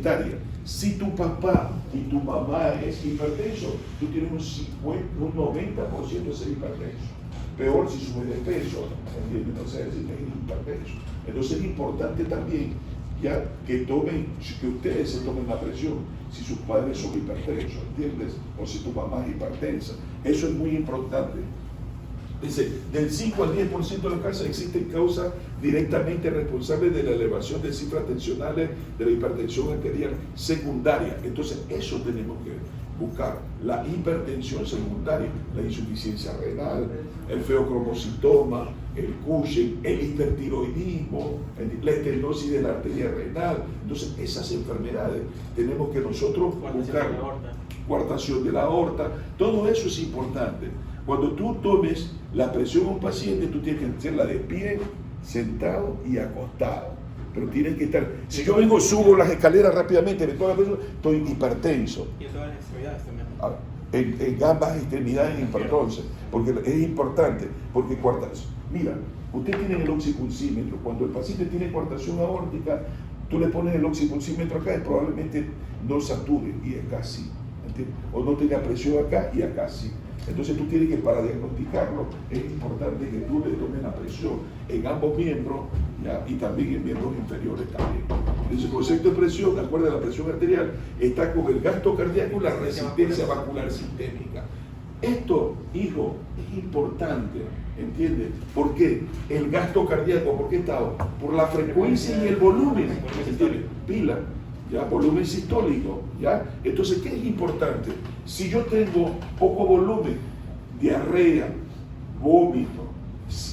hereditaria. Si tu papá y tu mamá es hipertenso, tú tienes un 90% de ser hipertenso. Peor si sube de peso, ¿entiendes? No sé si es hipertenso. Entonces es importante también ya que ustedes se tomen la presión si sus padres son hipertensos, ¿entiendes? O si tu mamá es hipertensa. Eso es muy importante. Dice, del 5 al 10% de los casos existen causas directamente responsables de la elevación de cifras tensionales de la hipertensión arterial secundaria. Entonces, eso tenemos que buscar. La hipertensión secundaria, la insuficiencia renal, el feocromocitoma, el Cushing, el hipertiroidismo, la estenosis de la arteria renal. Entonces, esas enfermedades tenemos que nosotros buscar. Coartación de la aorta, todo eso es importante. Cuando tú tomes la presión a un paciente, tú tienes que hacerla de pie, sentado y acostado. Pero tienes que estar. Si yo vengo, subo las escaleras rápidamente, me tomo la presión, estoy hipertenso. Y en todas las extremidades también. En ambas extremidades, entonces, porque es importante, porque mira, usted tiene el oxipulsímetro. Cuando el paciente tiene coartación aórtica, tú le pones el oxipulsímetro acá y probablemente no sature, y acá sí. O no tenga presión acá y acá sí. Entonces tú tienes que, para diagnosticarlo, es importante que tú le tomes la presión en ambos miembros, ¿ya? Y también en miembros inferiores también. Entonces el concepto de presión, acuerda, la presión arterial está con el gasto cardíaco y la resistencia vascular sistémica. Esto, hijo, es importante, ¿entiendes? ¿Por qué? El gasto cardíaco, ¿por qué está? Por la frecuencia y el volumen, ¿entiendes? Pila. ¿Ya? Volumen sistólico, ¿ya? Entonces, ¿qué es importante? Si yo tengo poco volumen, diarrea, vómito,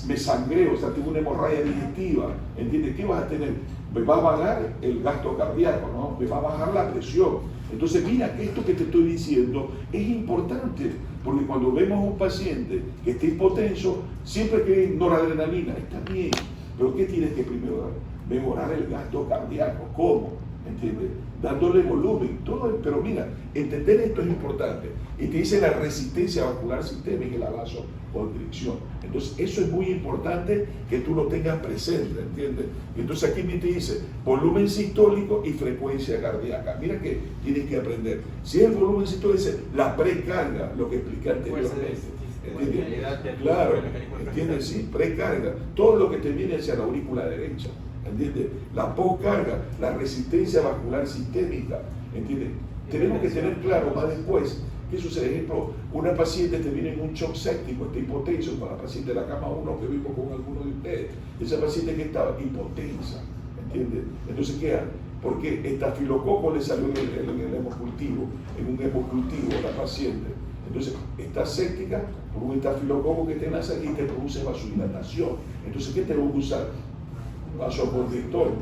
me sangreo, o sea, tengo una hemorragia digestiva, ¿entiendes? ¿Qué vas a tener? Me va a bajar el gasto cardíaco, ¿no? Me va a bajar la presión. Entonces, mira que esto que te estoy diciendo es importante, porque cuando vemos a un paciente que está hipotenso, siempre que hay noradrenalina, está bien, pero ¿qué tienes que primero dar? Mejorar el gasto cardíaco. ¿Cómo? ¿Entiendes? Dándole volumen, todo, pero mira, entender esto es importante. Y te dice la resistencia vascular sistémica y la vasoconstricción. Entonces, eso es muy importante que tú lo tengas presente, ¿entiendes? Entonces, aquí te dice volumen sistólico y frecuencia cardíaca. Mira que tienes que aprender. Si es el volumen sistólico, dice la precarga, lo que expliqué anteriormente. ¿Entiendes? Claro, ¿entiendes? Sí, precarga. Todo lo que te viene hacia la aurícula derecha. ¿Entiendes? La poscarga, la resistencia vascular sistémica, ¿entiendes? Tenemos que tener claro más después que sucede. Ejemplo, una paciente te viene en un shock séptico, está hipotenso, para la paciente de la cama 1 que vimos con alguno de ustedes, esa paciente que estaba hipotensa, ¿entiendes? Entonces, ¿qué hace? Porque estafilococo le salió en el hemocultivo, en un hemocultivo a la paciente. Entonces, está séptica por un estafilococo que te nace y te produce vasodilatación. Entonces, ¿qué tenemos que usar? Vasoconstrictores,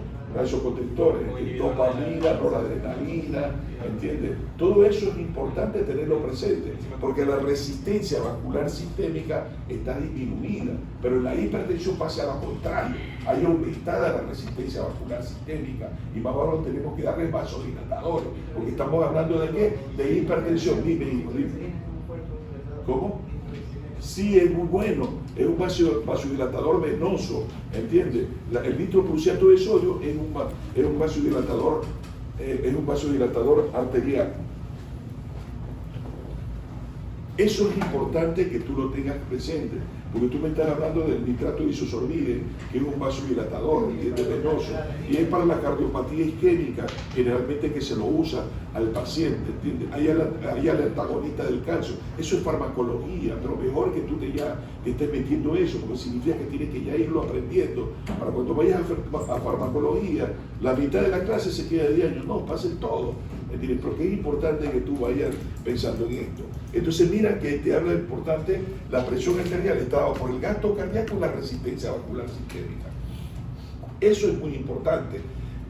dopamina, noradrenalina, ¿entiendes? Todo eso es importante tenerlo presente, porque la resistencia vascular sistémica está disminuida, pero en la hipertensión pasa a lo contrario, hay aumentada la resistencia vascular sistémica, y más abajo tenemos que darle vasodilatadores, porque estamos hablando de ¿qué? De hipertensión. Dime. ¿Cómo? Sí, es muy bueno, es un vasodilatador venoso, ¿entiendes? El nitroprusiato de sodio es un vasodilatador arterial. Eso es importante que tú lo tengas presente, porque tú me estás hablando del nitrato de isosorbide, que es un vasodilatador, ¿entiendes? Venoso, y es para la cardiopatía isquémica, generalmente que se lo usa al paciente, ¿entiendes? Hay al antagonista del calcio. Eso es farmacología, pero mejor que tú te estés metiendo eso, porque significa que tienes que ya irlo aprendiendo. Para cuando vayas a farmacología, la mitad de la clase se queda de años, no, pasen todo, ¿entiendes? Porque es importante que tú vayas pensando en esto. Entonces mira que te habla de importante la presión arterial, está por el gasto cardíaco y la resistencia vascular sistémica. Eso es muy importante.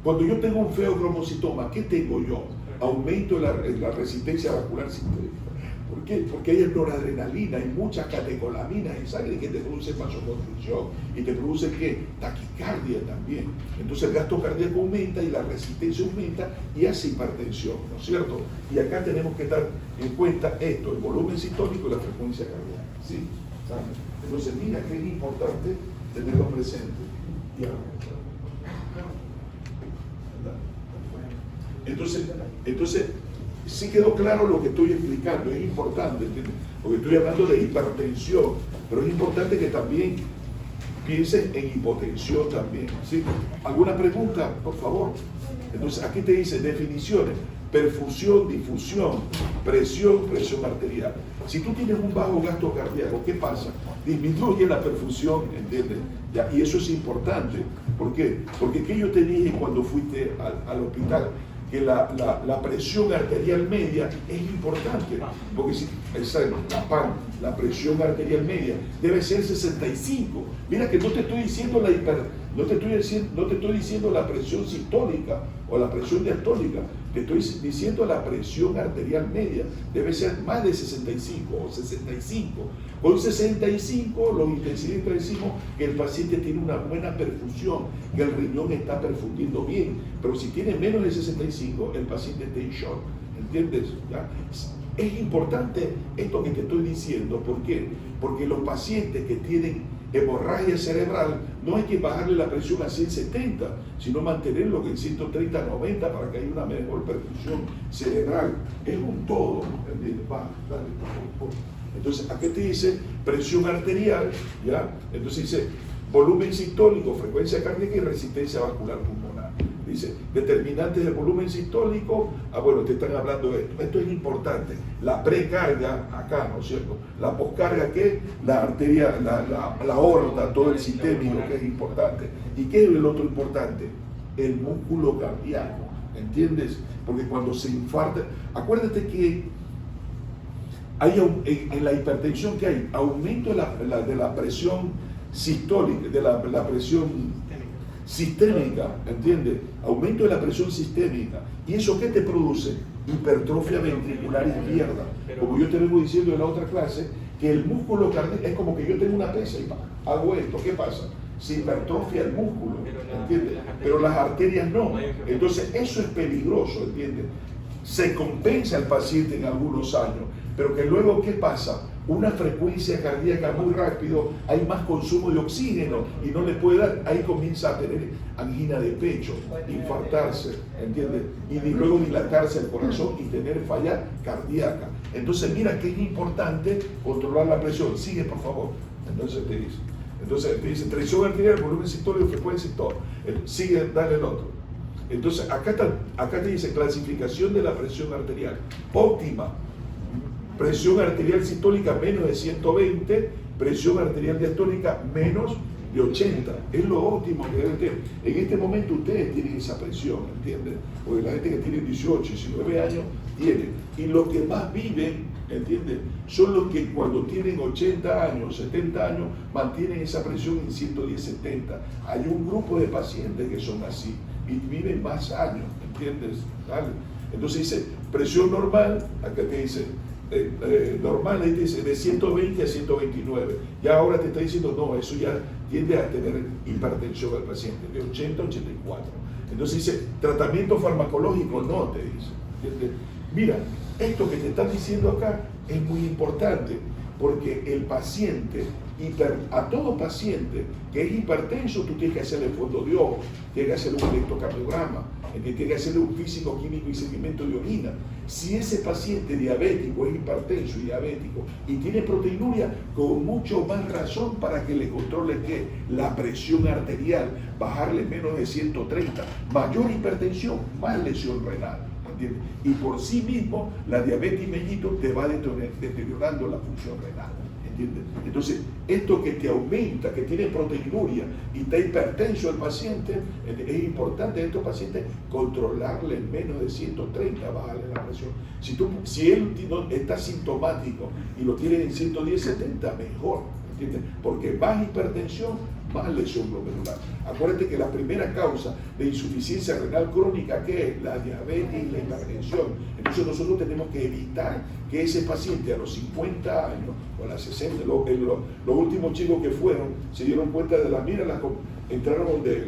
Cuando yo tengo un feocromocitoma, ¿qué tengo yo? Aumento de la resistencia vascular sistémica. ¿Por qué? Porque hay noradrenalina, hay muchas catecolaminas en sangre que te producen vasoconstricción y te produce ¿qué? Taquicardia también. Entonces el gasto cardíaco aumenta y la resistencia aumenta y hace hipertensión, ¿no es cierto? Y acá tenemos que dar en cuenta esto, el volumen sistólico y la frecuencia cardíaca, ¿sí? ¿Saben? Entonces mira que es importante tenerlo presente. Entonces, sí quedó claro lo que estoy explicando, es importante, ¿entiendes? Porque estoy hablando de hipertensión, pero es importante que también piensen en hipotensión también, ¿sí? ¿Alguna pregunta, por favor? Entonces, aquí te dice definiciones: perfusión, difusión, presión arterial. Si tú tienes un bajo gasto cardíaco, ¿qué pasa? Disminuye la perfusión, ¿entiendes? ¿Ya? Y eso es importante. ¿Por qué? Porque ¿qué yo te dije cuando fuiste al hospital? Que la presión arterial media es importante, porque si la presión arterial media debe ser 65. Mira que no te estoy diciendo no te estoy diciendo la presión sistólica o la presión diastólica, te estoy diciendo la presión arterial media debe ser más de 65 o 65. Con 65 los intensivistas decimos que el paciente tiene una buena perfusión, que el riñón está perfundiendo bien, pero si tiene menos de 65 el paciente está en shock, ¿entiendes? ¿Ya? Es importante esto que te estoy diciendo. ¿Por qué? Porque los pacientes que tienen hemorragia cerebral no hay que bajarle la presión a 170, sino mantenerlo en 130-90 para que haya una mejor perfusión cerebral. Es un todo, ¿entiendes? Dale, por favor. Entonces, aquí te dice presión arterial, ¿ya? Entonces dice volumen sistólico, frecuencia cardíaca y resistencia vascular pulmonar. Dice, determinantes del volumen sistólico, bueno, te están hablando de esto. Esto es importante. La precarga, acá, ¿no es cierto? La poscarga, ¿qué? La arteria, la aorta, todo el sistémico, que es importante. ¿Y qué es el otro importante? El músculo cardíaco, ¿entiendes? Porque cuando se infarta, acuérdate que en la hipertensión que hay aumento de la presión sistólica, de la presión sistémica, ¿entiendes? Aumento de la presión sistémica. ¿Y eso qué te produce? Hipertrofia ventricular izquierda. Como yo te vengo diciendo en la otra clase, que el músculo cardíaco es como que yo tengo una pesa y hago esto. ¿Qué pasa? Se hipertrofia el músculo, ¿entiendes? Pero las arterias no. Entonces eso es peligroso, ¿entiendes? Se compensa el paciente en algunos años, pero que luego, ¿qué pasa? Una frecuencia cardíaca muy rápido, hay más consumo de oxígeno y no le puede dar, ahí comienza a tener angina de pecho, infartarse, ¿entiendes? Y luego dilatarse el corazón y tener falla cardíaca. Entonces mira que es importante controlar la presión. Sigue, por favor. Entonces te dice presión arterial, volumen sistólico, frecuencia y todo. Sigue, dale el otro. Entonces acá te dice clasificación de la presión arterial óptima. Presión arterial sistólica menos de 120, presión arterial diastólica menos de 80. Es lo óptimo que deben tener. En este momento ustedes tienen esa presión, ¿entienden? Porque la gente que tiene 18, 19 años tiene. Y los que más viven, ¿entienden? Son los que cuando tienen 80 años, 70 años, mantienen esa presión en 110, 70. Hay un grupo de pacientes que son así y viven más años, ¿entiendes? ¿Vale? Entonces dice presión normal, acá te dice normal, ahí te dice de 120 a 129. Ya ahora te está diciendo, no, eso ya tiende a tener hipertensión al paciente, de 80 a 84. Entonces dice, tratamiento farmacológico, no, te dice. ¿Entiendes? Mira, esto que te están diciendo acá es muy importante, porque el paciente, a todo paciente que es hipertenso, tú tienes que hacerle fondo de ojo, tienes que hacerle un electrocardiograma, tienes que hacerle un físico, químico y seguimiento de orina. Si ese paciente diabético es hipertenso y diabético y tiene proteinuria, con mucho más razón para que le controle ¿qué? La presión arterial, bajarle menos de 130. Mayor hipertensión, más lesión renal. ¿Entiendes? Y por sí mismo la diabetes mellito te va deteriorando la función renal. ¿Entiendes? Entonces, esto que te aumenta, que tiene proteinuria y está hipertenso el paciente, es importante en estos pacientes controlarle en menos de 130, bajarle la presión. Si él está sintomático y lo tiene en 110, 70, mejor. ¿Entiendes? Porque más hipertensión, más lesión glomerular. Acuérdate que la primera causa de insuficiencia renal crónica, ¿qué es? La diabetes y la hipertensión. Entonces nosotros tenemos que evitar que ese paciente a los 50 años o a las 60, los últimos chicos que fueron, se dieron cuenta de entraron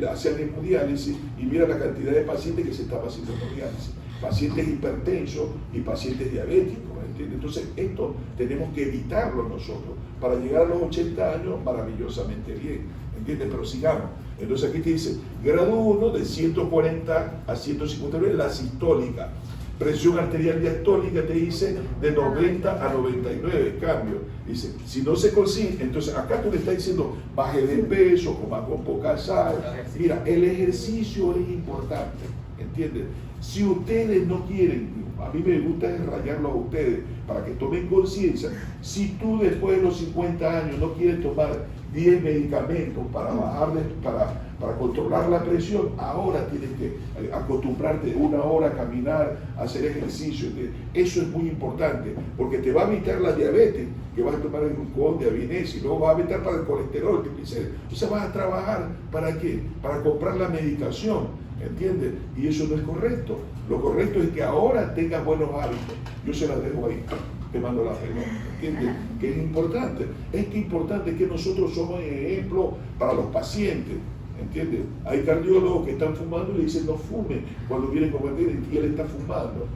hacían hemodiálisis y mira la cantidad de pacientes que se estaba haciendo hemodiálisis. Pacientes hipertensos y pacientes diabéticos. ¿Entiendes? Entonces esto tenemos que evitarlo nosotros para llegar a los 80 años maravillosamente bien. ¿entiendes? Pero sigamos. Entonces aquí te dice, grado 1 de 140 a 159, la sistólica. Presión arterial diastólica te dice de 90 a 99, cambio. Dice, si no se consigue, entonces acá tú le estás diciendo, baje de peso, coma con poca sal. Mira, el ejercicio es importante, ¿entiendes? Si ustedes no quieren, a mí me gusta rayarlo a ustedes, para que tomen conciencia, si tú después de los 50 años no quieres tomar 10 medicamentos para bajarle, para controlar la presión, ahora tienes que acostumbrarte 1 hora a caminar, a hacer ejercicio. Eso es muy importante, porque te va a evitar la diabetes, que vas a tomar el glucón, diabetes, y luego vas a evitar para el colesterol, triglicéridos. Entonces vas a trabajar, ¿para qué? Para comprar la medicación, ¿entiendes? Y eso no es correcto. Lo correcto es que ahora tengas buenos hábitos. Yo se las dejo ahí. Te mando la regla, ¿entiendes? Que es importante. Es que importante que nosotros somos ejemplo para los pacientes, ¿entiendes? Hay cardiólogos que están fumando y le dicen no fume cuando vienen con diabetes y él está fumando.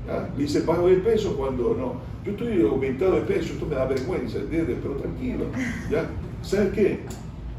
¿Ya? Le dicen bajo de peso cuando no. Yo estoy aumentado de peso, esto me da vergüenza, ¿entiendes? Pero tranquilo, ¿ya? ¿Sabes qué?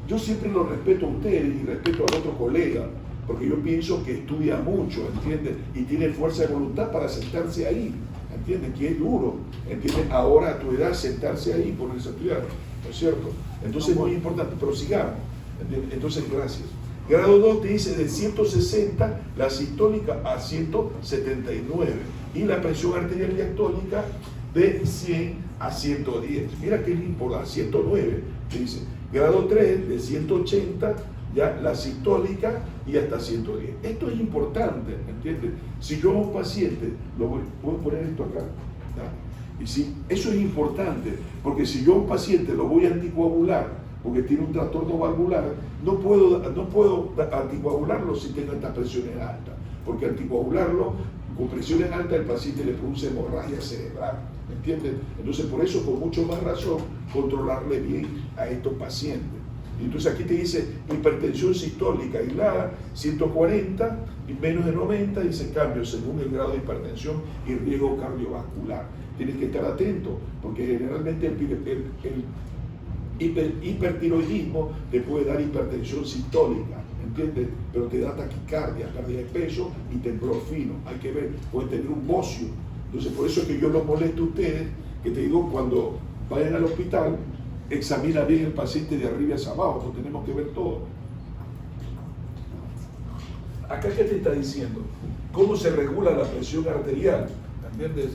Yo siempre lo respeto a ustedes y respeto al otro colega, porque yo pienso que estudia mucho, ¿entiendes? Y tiene fuerza de voluntad para sentarse ahí. ¿Entiendes? Que es duro, ¿entiendes? Ahora a tu edad sentarse ahí y ponerse a estudiar, ¿no es cierto? Entonces es muy importante, pero sigamos, ¿entiendes? Entonces, gracias. Grado 2 te dice de 160 la sistólica a 179 y la presión arterial diastólica de 100 a 110. Mira qué importante, 109 te dice. Grado 3 de 180 ya la sistólica y hasta 110. Esto es importante, ¿entiendes? Si yo a un paciente, puedo poner esto acá, ¿ya? Y si, eso es importante, porque si yo a un paciente lo voy a anticoagular, porque tiene un trastorno valvular, no puedo anticoagularlo si tengo estas presiones altas, porque anticoagularlo con presiones altas el paciente le produce hemorragia cerebral, ¿me entiendes? Entonces por eso, con mucho más razón, controlarle bien a estos pacientes. Entonces aquí te dice hipertensión sistólica aislada, 140 y menos de 90, dice cambio según el grado de hipertensión y riesgo cardiovascular. Tienes que estar atento, porque generalmente el hipertiroidismo te puede dar hipertensión sistólica, ¿entiendes? Pero te da taquicardia, pérdida de peso y temblor fino. Hay que ver, puede tener un bocio. Entonces por eso es que yo los molesto a ustedes, que te digo, cuando vayan al hospital, examina bien el paciente de arriba hacia abajo, pues tenemos que ver todo. Acá, ¿qué te está diciendo? ¿Cómo se regula la presión arterial? ¿Entiendes?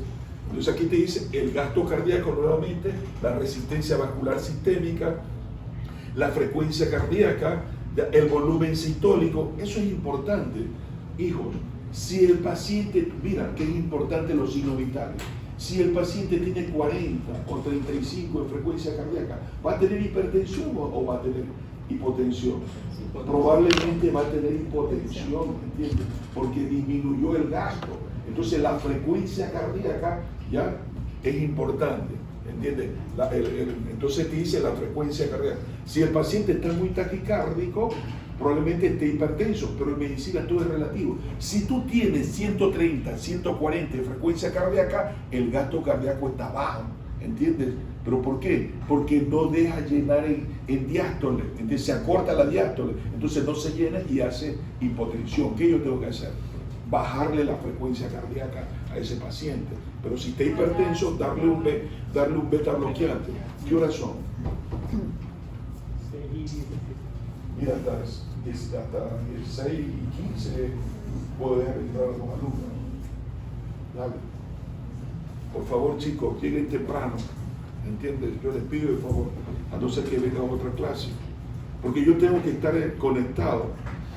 Entonces aquí te dice el gasto cardíaco nuevamente, la resistencia vascular sistémica, la frecuencia cardíaca, el volumen sistólico. Eso es importante, hijos. Si el paciente, mira, que es importante los signos vitales. Si el paciente tiene 40 o 35 en frecuencia cardíaca, ¿va a tener hipertensión o va a tener hipotensión? Probablemente va a tener hipotensión, ¿entiendes? Porque disminuyó el gasto. Entonces la frecuencia cardíaca ya es importante, ¿entiendes? Entonces te dice la frecuencia cardíaca. Si el paciente está muy taquicárdico, probablemente esté hipertenso, pero en medicina todo es relativo. Si tú tienes 130, 140 de frecuencia cardíaca, el gasto cardíaco está bajo, ¿entiendes? ¿Pero por qué? Porque no deja llenar en diástole, entonces se acorta la diástole, entonces no se llena y hace hipotensión. ¿Qué yo tengo que hacer? Bajarle la frecuencia cardíaca a ese paciente. Pero si está hipertenso, darle un beta bloqueante. ¿Qué horas son? Mira, hasta 16 y 15 puedo dejar entrar a los alumnos. Dale. Por favor, chicos, lleguen temprano. ¿Entiendes? Yo les pido de favor, a no ser que venga a otra clase. Porque yo tengo que estar conectado.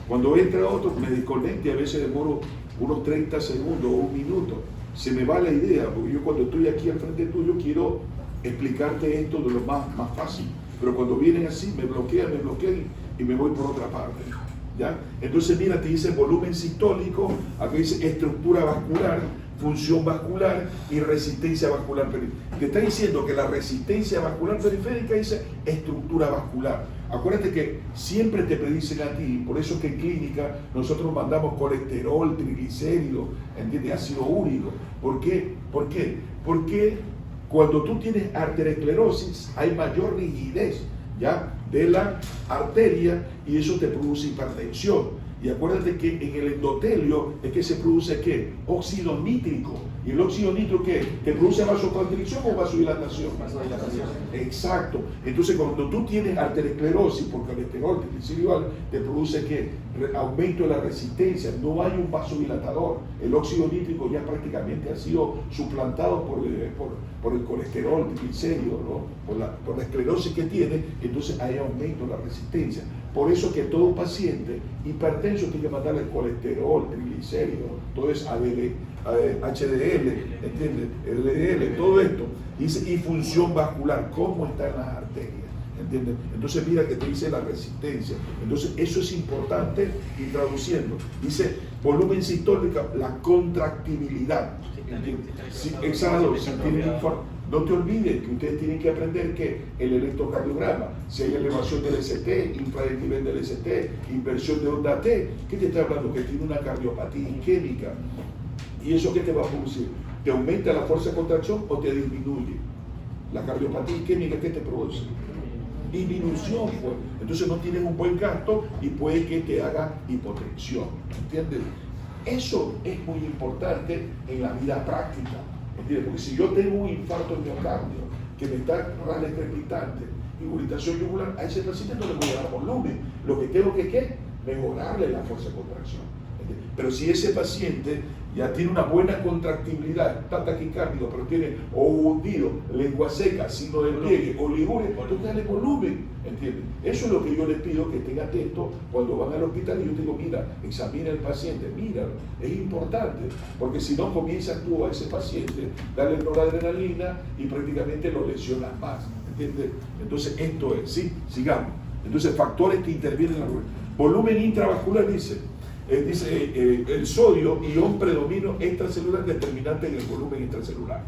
Cuando entra otro, me desconecte, a veces demoro unos 30 segundos o un minuto. Se me va la idea, porque yo cuando estoy aquí al frente tuyo quiero explicarte esto de lo más fácil. Pero cuando vienen así, me bloquean y me voy por otra parte. ¿Ya? Entonces mira, te dice volumen sistólico, aquí dice estructura vascular, función vascular y resistencia vascular periférica. Te está diciendo que la resistencia vascular periférica dice estructura vascular. Acuérdate que siempre te predicen a ti, por eso que en clínica nosotros mandamos colesterol, triglicéridos, ¿entiendes? Ácido úrico. ¿Por qué? ¿Por qué? Porque cuando tú tienes arteriosclerosis hay mayor rigidez ¿ya? De la arteria, y eso te produce hipertensión. Y acuérdate que en el endotelio es que se produce ¿qué? Óxido nítrico. ¿Y el óxido nítrico qué? ¿Te produce vasoconstricción o vasodilatación? Vasodilatación. Exacto. Entonces cuando tú tienes arteriosclerosis por colesterol triglicéridos, te produce ¿qué? Aumento de la resistencia. No hay un vasodilatador. El óxido nítrico ya prácticamente ha sido suplantado por el colesterol triglicéridos, ¿no? Por la esclerosis que tiene, entonces hay aumento de la resistencia. Por eso que todo paciente hipertenso tiene que mandarle el colesterol, triglicéridos, todo es HDL, ¿entiendes? LDL, todo esto. Dice, y función vascular, cómo están las arterias, ¿entiendes? Entonces mira que te dice la resistencia. Entonces eso es importante, y traduciendo, dice volumen sistólico, la contractibilidad. Exhalado, si tienen infarto. No te olvides que ustedes tienen que aprender que el electrocardiograma, si hay elevación del ST, infra del nivel del ST, inversión de onda T, ¿qué te está hablando? Que tiene una cardiopatía isquémica. ¿Y eso qué te va a producir? ¿Te aumenta la fuerza de contracción o te disminuye? La cardiopatía isquémica, ¿qué te produce? Disminución, pues. Entonces no tienes un buen gasto y puede que te haga hipotensión. ¿Entiendes? Eso es muy importante en la vida práctica. ¿Entiendes? Porque si yo tengo un infarto de miocardio que me está crepitante, irritación yugular, a ese paciente no le voy a dar volumen. Lo que tengo que ¿qué? Mejorarle la fuerza de contracción. ¿Entiendes? Pero si ese paciente ya tiene una buena contractibilidad, está taquicárdico, pero tiene o hundido, lengua seca, signo de pliegue o ligure, entonces dale volumen, ¿entiendes? Eso es lo que yo les pido que estén atentos cuando van al hospital, y yo digo, mira, examina al paciente, míralo, es importante, porque si no comienzas tú a ese paciente, darle noradrenalina y prácticamente lo lesionas más, ¿entiendes? Entonces esto es, ¿sí? Sigamos. Entonces factores que intervienen en la volumen intravascular, dice el sodio, ion predominio extracelular determinante en el volumen intracelular.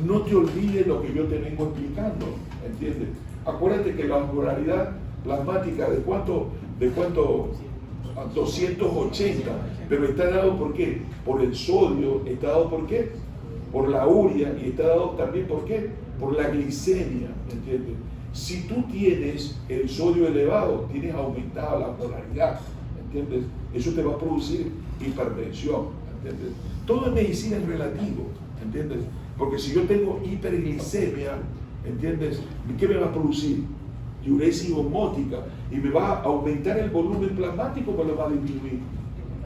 No te olvides lo que yo te vengo explicando, ¿entiendes? Acuérdate que la osmolaridad plasmática de cuánto 280, pero está dado ¿por qué? Por el sodio, está dado ¿por qué? Por la urea, y está dado también ¿por qué? Por la glicemia, ¿entiendes? Si tú tienes el sodio elevado, tienes aumentada la osmolaridad, ¿entiendes? Eso te va a producir hipertensión, ¿entiendes? Todo en medicina es relativo, ¿entiendes? Porque si yo tengo hiperglicemia, ¿entiendes? ¿Qué me va a producir? Diuresis osmótica, y me va a aumentar el volumen plasmático, o me lo va a disminuir.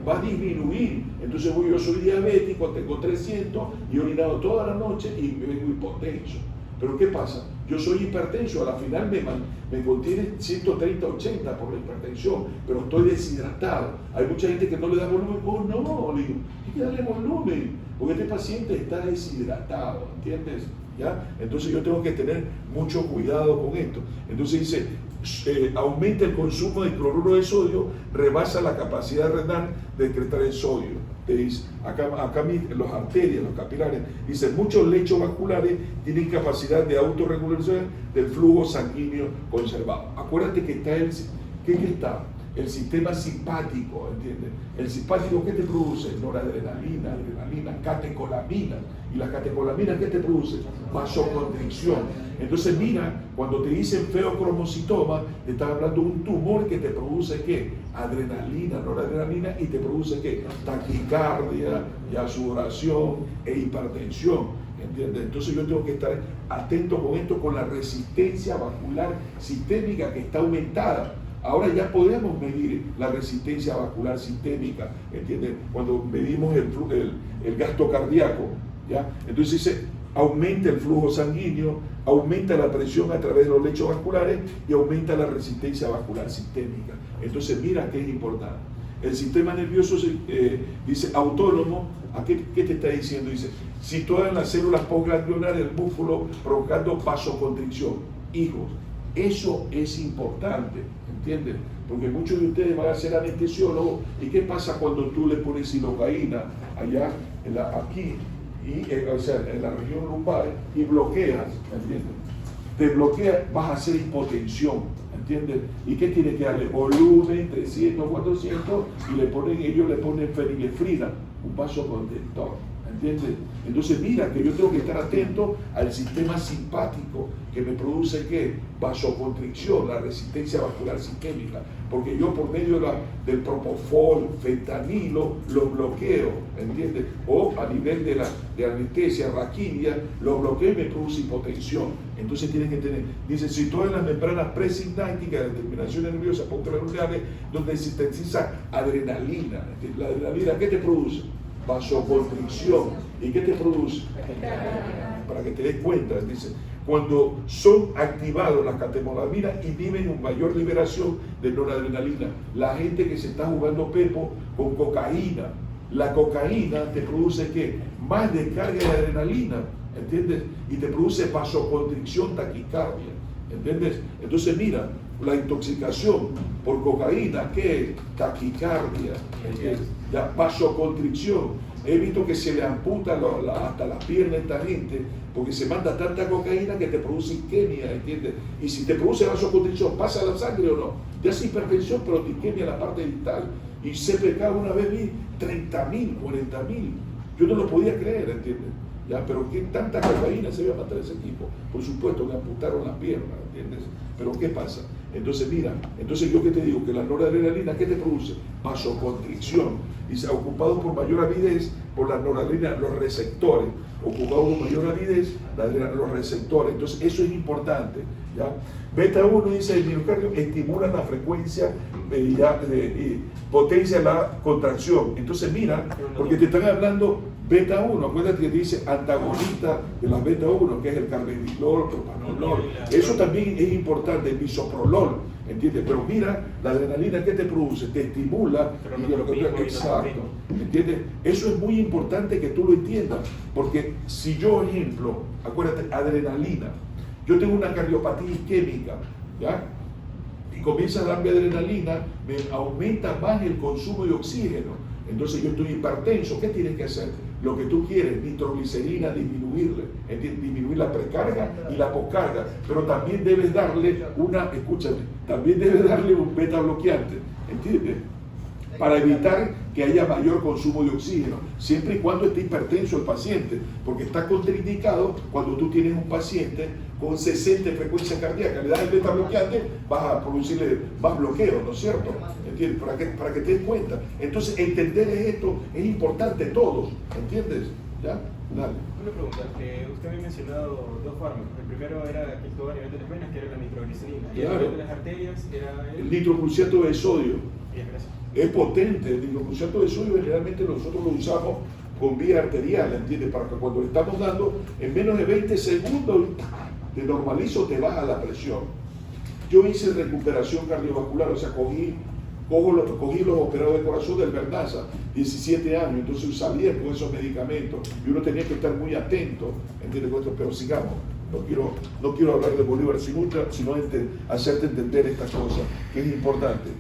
Va a disminuir. Entonces yo soy diabético, tengo 300 y he orinado toda la noche y me vengo hipotenso. Pero ¿qué pasa? Yo soy hipertenso, a la final me contiene 130-80 por la hipertensión, pero estoy deshidratado. Hay mucha gente que no le da volumen. Oh, no, le digo, hay que darle volumen, porque este paciente está deshidratado, ¿entiendes? ¿Ya? Entonces yo tengo que tener mucho cuidado con esto. Entonces dice, aumenta el consumo de cloruro de sodio, rebasa la capacidad renal de excretar el sodio. Te dice, acá las arterias, los capilares, dice, muchos lechos vasculares tienen capacidad de autorregulación del flujo sanguíneo conservado. Acuérdate que está ¿qué está? El sistema simpático, ¿entiendes? El simpático, ¿qué te produce? Noradrenalina, adrenalina, catecolamina. ¿Y la catecolamina qué te produce? Vasoconstricción. Entonces mira, cuando te dicen feocromocitoma, te están hablando de un tumor que te produce ¿qué? Adrenalina, noradrenalina, y te produce ¿qué? Taquicardia, y sudoración e hipertensión. ¿Entiendes? Entonces yo tengo que estar atento con esto, con la resistencia vascular sistémica que está aumentada. Ahora ya podemos medir la resistencia vascular sistémica, ¿entiendes? Cuando medimos el gasto cardíaco, ¿ya? Entonces dice, aumenta el flujo sanguíneo, aumenta la presión a través de los lechos vasculares y aumenta la resistencia vascular sistémica. Entonces mira qué es importante. El sistema nervioso dice autónomo. ¿A qué te está diciendo? Dice, situada en las células postganglionares del músculo, provocando vasoconstricción. Hijos, eso es importante, ¿entiendes? Porque muchos de ustedes van a ser anestesiólogos. ¿Y qué pasa cuando tú le pones silocaína allá, aquí, o sea, en la región lumbar, y bloqueas, ¿entiendes? Te bloqueas, vas a hacer hipotensión, ¿entiendes? ¿Y qué tiene que darle? Volumen, 300, 400, y ellos le ponen fenilefrina, un vasoconstrictor, ¿entiendes? Entonces mira que yo tengo que estar atento al sistema simpático que me produce ¿qué? Vasoconstricción, la resistencia vascular sistémica, porque yo por medio del propofol, fentanilo, lo bloqueo, ¿entiendes? O a nivel de anestesia, raquidia, lo bloqueo y me produce hipotensión. Entonces tienes que tener, dice, si todas las membranas presinápticas de terminación nerviosa pontocerebrales, donde se sintetiza adrenalina. La adrenalina, ¿qué te produce? Vasoconstricción. ¿Y qué te produce? Para que te des cuenta, dice, cuando son activados las catecolaminas inhiben una mayor liberación de noradrenalina. La gente que se está jugando pepo con cocaína, la cocaína te produce ¿qué? Más descarga de adrenalina, ¿entiendes? Y te produce vasoconstricción, taquicardia, ¿entiendes? Entonces mira, la intoxicación por cocaína, ¿qué es? Taquicardia, ¿entiendes? Ya, vasoconstricción. He visto que se le amputa hasta las piernas a esta gente porque se manda tanta cocaína que te produce isquemia, ¿entiendes? Y si te produce vasoconstricción, ¿pasa la sangre o no? Te hace hipertensión, pero te isquemia en la parte distal. Y CPK una vez vi 30.000, 40.000. Yo no lo podía creer, ¿entiendes? Ya, pero ¿qué tanta cocaína se iba a matar ese tipo? Por supuesto que amputaron las piernas, ¿entiendes? Pero ¿qué pasa? Entonces mira, entonces yo que te digo que la noradrenalina, ¿qué te produce? Vasoconstricción. Y se ha ocupado por mayor avidez por la noradrenalina, los receptores. Ocupado por mayor avidez los receptores. Entonces eso es importante. ¿Ya? Beta 1 dice el miocardio estimula la frecuencia y potencia la contracción. Entonces mira, porque te están hablando beta 1, acuérdate que dice antagonista de la beta 1, que es el carvedilol, propanolol. Eso también es importante, el bisoprolol, ¿entiendes? Pero mira, la adrenalina, ¿qué te produce? Te estimula. Exacto, ¿entiendes? Eso es muy importante que tú lo entiendas, porque si yo, ejemplo, acuérdate, adrenalina, yo tengo una cardiopatía isquémica, ¿ya? Y comienza a darme adrenalina, me aumenta más el consumo de oxígeno. Entonces yo estoy hipertenso. ¿Qué tienes que hacer? Lo que tú quieres, nitroglicerina, disminuirle, disminuir la precarga y la poscarga. Pero también debes darle también debes darle un beta bloqueante, ¿entiendes? Para evitar que haya mayor consumo de oxígeno, siempre y cuando esté hipertenso el paciente, porque está contraindicado cuando tú tienes un paciente con 60 frecuencia cardíaca, le das el beta bloqueante, vas a producirle más bloqueo, ¿no es cierto? ¿Entiendes? Para que te des cuenta. Entonces, entender esto es importante todos, ¿entiendes? ¿Ya? Dale. Una pregunta, usted había mencionado dos fármacos. El primero era que todo a nivel de las venas, que era la nitroglicerina, y a nivel de las arterias era el nitrocruciato de sodio. Bien, gracias. Es potente, el nitrocruciato de sodio generalmente nosotros lo usamos con vía arterial, ¿entiendes? Para que cuando le estamos dando, en menos de 20 segundos te normalizo, te baja la presión. Yo hice recuperación cardiovascular, o sea, cogí los operados de corazón del Verdaza, 17 años, entonces salía con esos medicamentos y uno tenía que estar muy atento, ¿entiendes? Pero sigamos, no quiero hablar de Bolívar sino hacerte entender estas cosas, que es importante.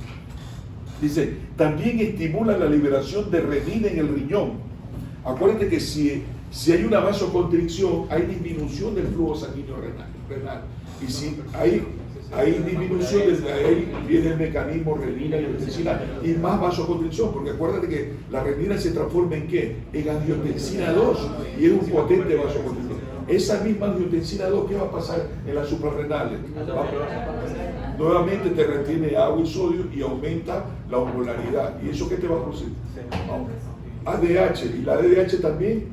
Dice, también estimula la liberación de renina en el riñón. Acuérdate que si hay una vasoconstricción, hay disminución del flujo sanguíneo renal. Y si hay disminución, ahí viene el mecanismo renina y angiotensina y más vasoconstricción, porque acuérdate que la renina se transforma en ¿qué? En angiotensina 2 y es un potente vasoconstrictor. Esa misma angiotensina 2, ¿qué va a pasar en las suprarrenales? Nuevamente te retiene agua y sodio y aumenta la osmolaridad. ¿Y eso qué te va a producir? ADH, y la ADH también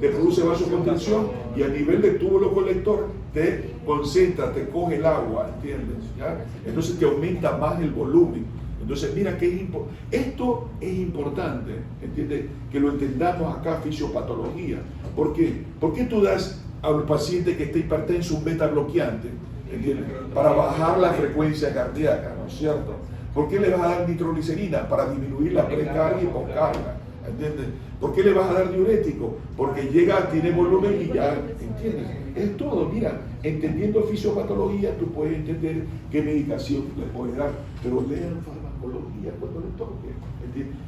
te produce vasoconstricción y a nivel de túbulo colector te concentra, te coge el agua, ¿entiendes? ¿Ya? Entonces te aumenta más el volumen. Entonces mira que esto es importante, ¿entiendes? Que lo entendamos acá, fisiopatología. ¿Por qué? ¿Por qué tú das al paciente que está hipertenso un beta bloqueante? ¿Entiendes? Para bajar la frecuencia cardíaca, ¿no es cierto? ¿Por qué le vas a dar nitroglicerina? Para disminuir la precarga y poscarga, ¿entiendes? ¿Por qué le vas a dar diurético? Porque tiene volumen y ya, ¿entiendes? Es todo, mira, entendiendo fisiopatología tú puedes entender qué medicación le puedes dar, pero lean farmacología cuando le toque,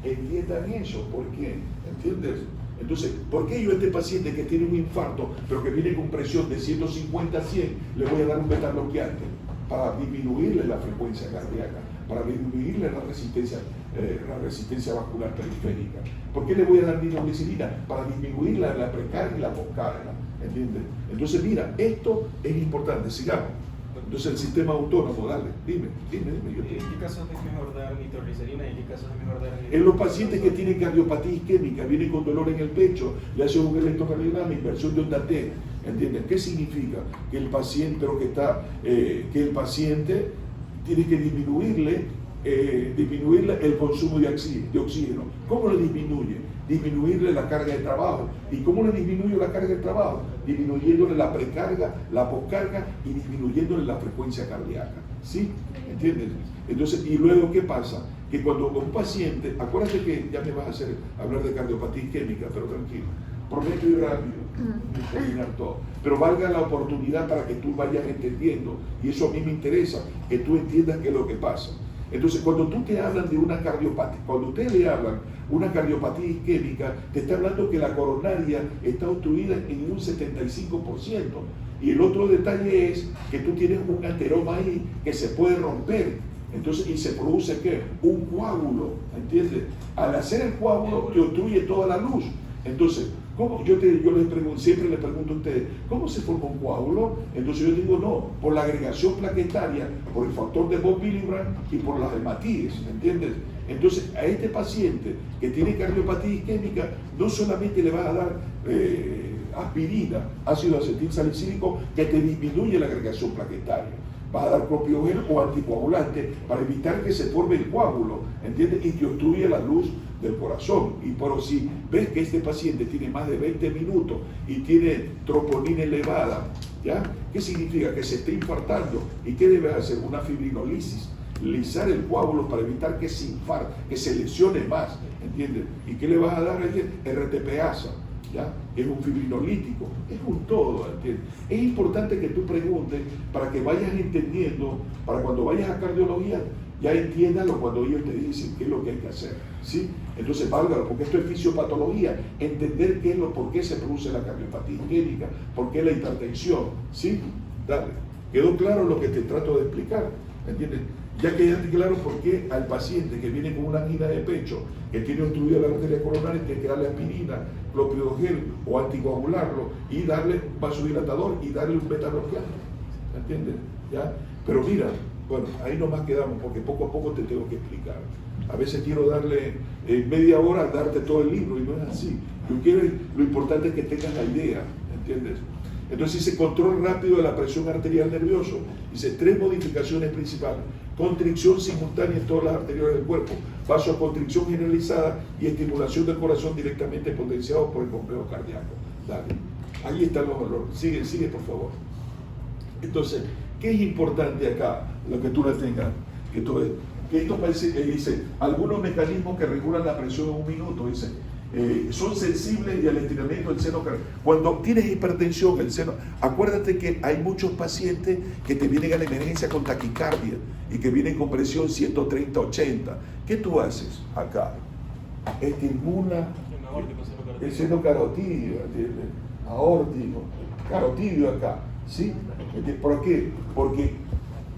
entiendan eso, ¿por qué? ¿Entiendes? Entonces, ¿por qué yo a este paciente que tiene un infarto, pero que viene con presión de 150 a 100, le voy a dar un beta bloqueante? Para disminuirle la frecuencia cardíaca, para disminuirle la resistencia. la resistencia vascular periférica. ¿Por qué le voy a dar nitroglicerina? Para disminuir la precarga y la poscarga, ¿entiendes? Entonces, mira, esto es importante, sigamos. Entonces, el sistema autónomo, dale, dime. ¿En qué casos es mejor dar nitroglicerina y en qué casos es mejor dar nitroglicerina? En los pacientes que tienen cardiopatía isquémica, vienen con dolor en el pecho, le hacen un electrocardiograma, inversión de onda T, ¿entiendes? ¿Qué significa? Que el paciente, que el paciente tiene que disminuirle el consumo de oxígeno. ¿Cómo lo disminuye? Disminuirle la carga de trabajo. ¿Y cómo le disminuyo la carga de trabajo? Disminuyéndole la precarga, la poscarga y disminuyéndole la frecuencia cardíaca. ¿Sí? ¿Entiendes? Entonces, ¿y luego qué pasa? Que cuando un paciente, acuérdate que ya me vas a hacer hablar de cardiopatía isquémica, pero tranquilo, prometo ir rápido, y terminar todo. Pero valga la oportunidad para que tú vayas entendiendo, y eso a mí me interesa, que tú entiendas qué es lo que pasa. Entonces, cuando tú te hablan de una cardiopatía, cuando ustedes le hablan una cardiopatía isquémica, te está hablando que la coronaria está obstruida en un 75%. Y el otro detalle es que tú tienes un ateroma ahí que se puede romper. Entonces, y se produce ¿qué? Un coágulo, ¿entiendes? Al hacer el coágulo te obstruye toda la luz. Entonces, ¿cómo? Siempre les pregunto a ustedes, ¿cómo se forma un coágulo? Entonces yo digo, no, por la agregación plaquetaria, por el factor de von Willebrand y por las hematíes, ¿entiendes? Entonces, a este paciente que tiene cardiopatía isquémica, no solamente le vas a dar aspirina, ácido acetilsalicílico, que te disminuye la agregación plaquetaria. Vas a dar clopidogrel o anticoagulante para evitar que se forme el coágulo, ¿entiendes? Y que obstruye la luz del corazón. Y por si ves que este paciente tiene más de 20 minutos y tiene troponina elevada, ¿ya? ¿Qué significa? Que se está infartando. ¿Y qué debe hacer? Una fibrinolisis. Lisar el coágulo para evitar que se infarte, que se lesione más, ¿entiendes? ¿Y qué le vas a dar? RTPasa, ¿ya? Es un fibrinolítico, es un todo, ¿entiendes? Es importante que tú preguntes para que vayas entendiendo, para cuando vayas a cardiología, ya entiéndalo cuando ellos te dicen qué es lo que hay que hacer, ¿sí? Entonces, válgalo, porque esto es fisiopatología, entender por qué se produce la cardiopatía isquémica, por qué la hipertensión, ¿sí? Dale, ¿quedó claro lo que te trato de explicar? ¿Entiendes? Ya quedaste claro por qué al paciente que viene con una angina de pecho, que tiene obstruida la arteria coronaria, tiene que darle aspirina, clopidogrel o anticoagularlo y darle vasodilatador y darle un beta bloqueante. ¿Entiendes? ¿Ya? Pero mira, bueno, ahí nomás quedamos porque poco a poco te tengo que explicar. A veces quiero darle media hora, darte todo el libro y no es así. Lo importante es que tengas la idea, ¿entiendes? Entonces dice control rápido de la presión arterial nervioso. Dice 3 modificaciones principales. Constricción simultánea en todas las arterias del cuerpo, vasoconstricción generalizada y estimulación del corazón directamente potenciado por el complejo cardíaco. Dale. Ahí están los valores. Sigue por favor. Entonces, ¿qué es importante acá? Lo que tú la tengas. Que esto parece, dice, algunos mecanismos que regulan la presión en un minuto, dice, son sensibles y al estiramiento del seno cardíaco. Cuando tienes hipertensión, el seno, acuérdate que hay muchos pacientes que te vienen a la emergencia con taquicardia y que vienen con presión 130-80. ¿Qué tú haces acá? Estimula el seno carotidio, ¿entiendes? Aórtico, carotidio acá, ¿sí? ¿Por qué? Porque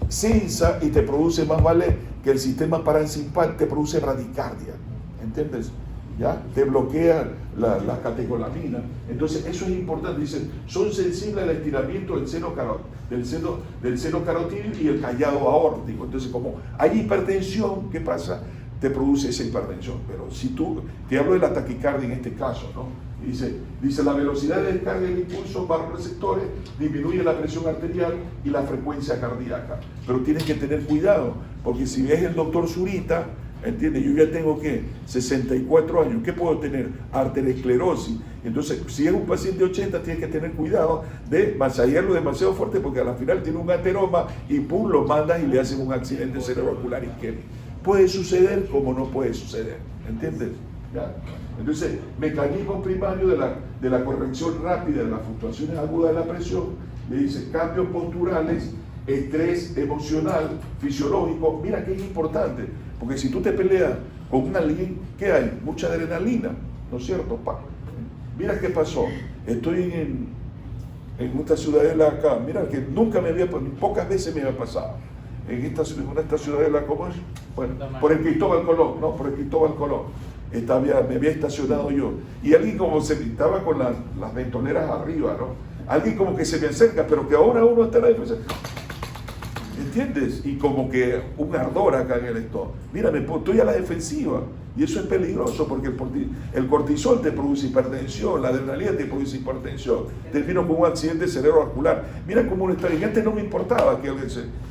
sensa y te produce más vale que el sistema parasimpático te produce bradicardia, ¿entiendes? ¿Ya? Te bloquea la catecolamina. Entonces eso es importante. Dicen, son sensibles al estiramiento del seno carotidio y el callado aórtico. Entonces, como hay hipertensión, ¿qué pasa? Te produce esa hipertensión. Pero si tú, te hablo de la taquicardia en este caso, ¿no? Dice la velocidad de descarga del impulso para los receptores disminuye la presión arterial y la frecuencia cardíaca. Pero tienes que tener cuidado, porque si ves el doctor Zurita, ¿entiendes? Yo ya tengo, 64 años. ¿Qué puedo tener? Arteriosclerosis. Entonces, si es un paciente de 80, tienes que tener cuidado de masajearlo demasiado fuerte porque al final tiene un ateroma y pum, lo mandas y le hacen un accidente cerebrovascular isquémico. Puede suceder como no puede suceder. ¿Entiendes? ¿Ya? Entonces, mecanismo primario de la corrección rápida de las fluctuaciones agudas de la presión, le dice cambios posturales, estrés emocional, fisiológico. Mira que es importante. Porque si tú te peleas con alguien, ¿qué hay? Mucha adrenalina, ¿no es cierto? Mira qué pasó. Estoy en esta ciudadela acá. Mira que nunca pocas veces me había pasado. una esta ciudadela, ¿cómo es? Bueno, por el Cristóbal Colón, no, por el Cristóbal Colón. Me había estacionado yo. Y alguien como se estaba con las ventoneras arriba, ¿no? Alguien como que se me acerca, pero que ahora uno está en la defensa. ¿Entiendes? Y como que un ardor acá en el esto. Mira, estoy a la defensiva. Y eso es peligroso porque el cortisol te produce hipertensión, la adrenalina te produce hipertensión. Termino con un accidente cerebrovascular. Mira cómo uno está. Y antes no me importaba que alguien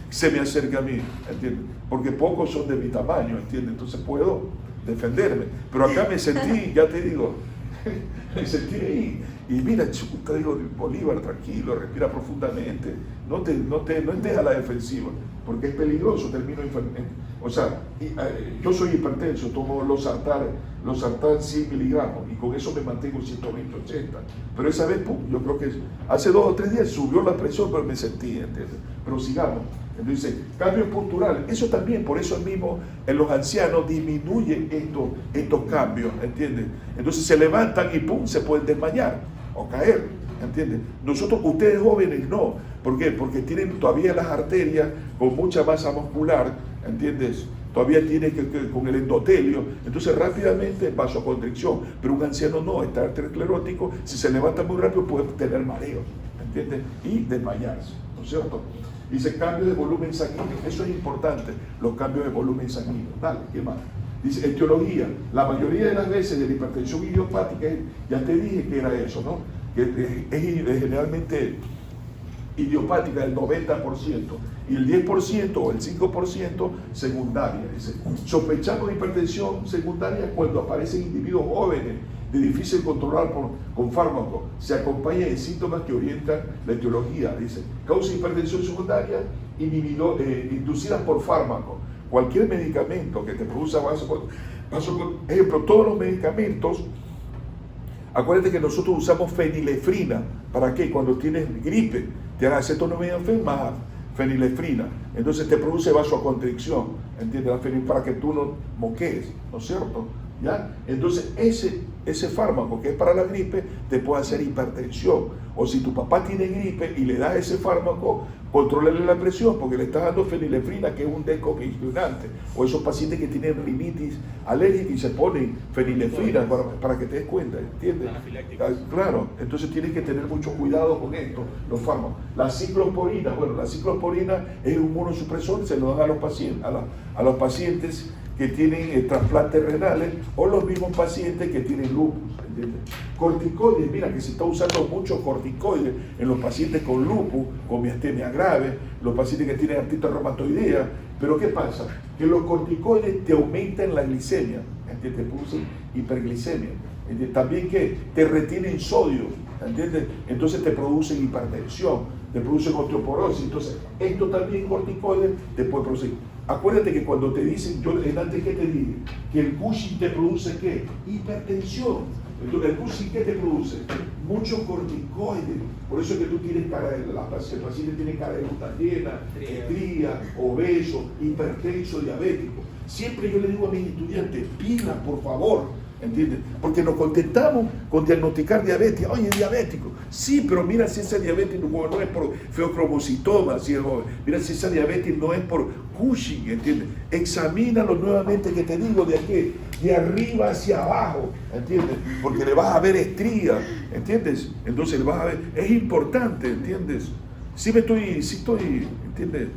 se me acerque a mí, ¿entiendes? Porque pocos son de mi tamaño, ¿entiendes? Entonces puedo defenderme. Pero acá me sentí, ya te digo, me sentí ahí. Y mira, chuta, digo, Bolívar, tranquilo, respira profundamente. No estés a la defensiva, porque es peligroso, termino enfermo. O sea, yo soy hipertenso, tomo los sartán 100 miligramos y con eso me mantengo 120, 80. Pero esa vez, pum, yo creo que hace 2 o 3 días subió la presión, pero me sentí, ¿entiendes? Pero sigamos. Entonces, cambios posturales, eso también, por eso mismo en los ancianos disminuyen estos cambios, ¿entiendes? Entonces se levantan y pum, se pueden desmayar o caer, ¿entiendes? Ustedes jóvenes no. ¿Por qué? Porque tienen todavía las arterias con mucha masa muscular, ¿entiendes? Todavía tiene que con el endotelio, entonces rápidamente vasoconstricción, pero un anciano no, está arteriosclerótico, si se levanta muy rápido puede tener mareos, ¿entiendes? Y desmayarse, ¿no es cierto? Dice cambio de volumen sanguíneo, eso es importante, los cambios de volumen sanguíneo. Dale, ¿qué más? Dice etiología, la mayoría de las veces de la hipertensión idiopática, ya te dije que era eso, ¿no? Que es generalmente idiopática del 90% y el 10% o el 5% secundaria. Dice, sospechamos hipertensión secundaria cuando aparecen individuos jóvenes de difícil controlar con fármacos, se acompaña de síntomas que orientan la etiología. Dice, causa hipertensión secundaria inducidas por fármacos. Cualquier medicamento que te produzca ejemplo, todos los medicamentos, acuérdate que nosotros usamos fenilefrina. ¿Para qué? Cuando tienes gripe, te dan acetaminofén más fenilefrina. Entonces te produce vasoconstricción, ¿entiendes? La fenilefrina para que tú no moquees, ¿no es cierto? ¿Ya? Entonces ese fármaco que es para la gripe te puede hacer hipertensión. O si tu papá tiene gripe y le das ese fármaco, contrólale la presión porque le estás dando fenilefrina, que es un descongestionante. O esos pacientes que tienen rinitis alérgica y se ponen fenilefrina para que te des cuenta, ¿entiendes? Claro, entonces tienes que tener mucho cuidado con esto, los fármacos. La ciclosporina, la ciclosporina es un inmunosupresor, se lo dan a los pacientes que tienen trasplantes renales o los mismos pacientes que tienen lupus, ¿entiendes? Corticoides, mira que se está usando mucho corticoides en los pacientes con lupus, con miastenia grave, los pacientes que tienen artritis reumatoidea. Pero ¿qué pasa? Que los corticoides te aumentan la glicemia, ¿entiendes? Te producen hiperglicemia, ¿entiendes? También que te retienen sodio, ¿entiendes? Entonces te producen hipertensión, te producen osteoporosis. Entonces, esto también corticoides te puede producir. Acuérdate que cuando te dicen, yo antes que te dije, que el Cushing te produce ¿qué? Hipertensión. Entonces, ¿el Cushing qué te produce? Mucho corticoides. Por eso es que tú tienes el paciente tiene cara de boca llena, estría, obeso, hipertenso, diabético. Siempre yo le digo a mis estudiantes, pila, por favor. ¿Entiendes? Porque nos contentamos con diagnosticar diabetes. Oye, es diabético. Sí, pero mira si esa diabetes no es por feocromocitoma, ¿sí? Mira si esa diabetes no es por Cushing, ¿entiendes? Examínalo nuevamente, que te digo, de aquí, de arriba hacia abajo, ¿entiendes? Porque le vas a ver estrías, ¿entiendes? Entonces le vas a ver, es importante, ¿entiendes? Sí estoy, ¿entiendes?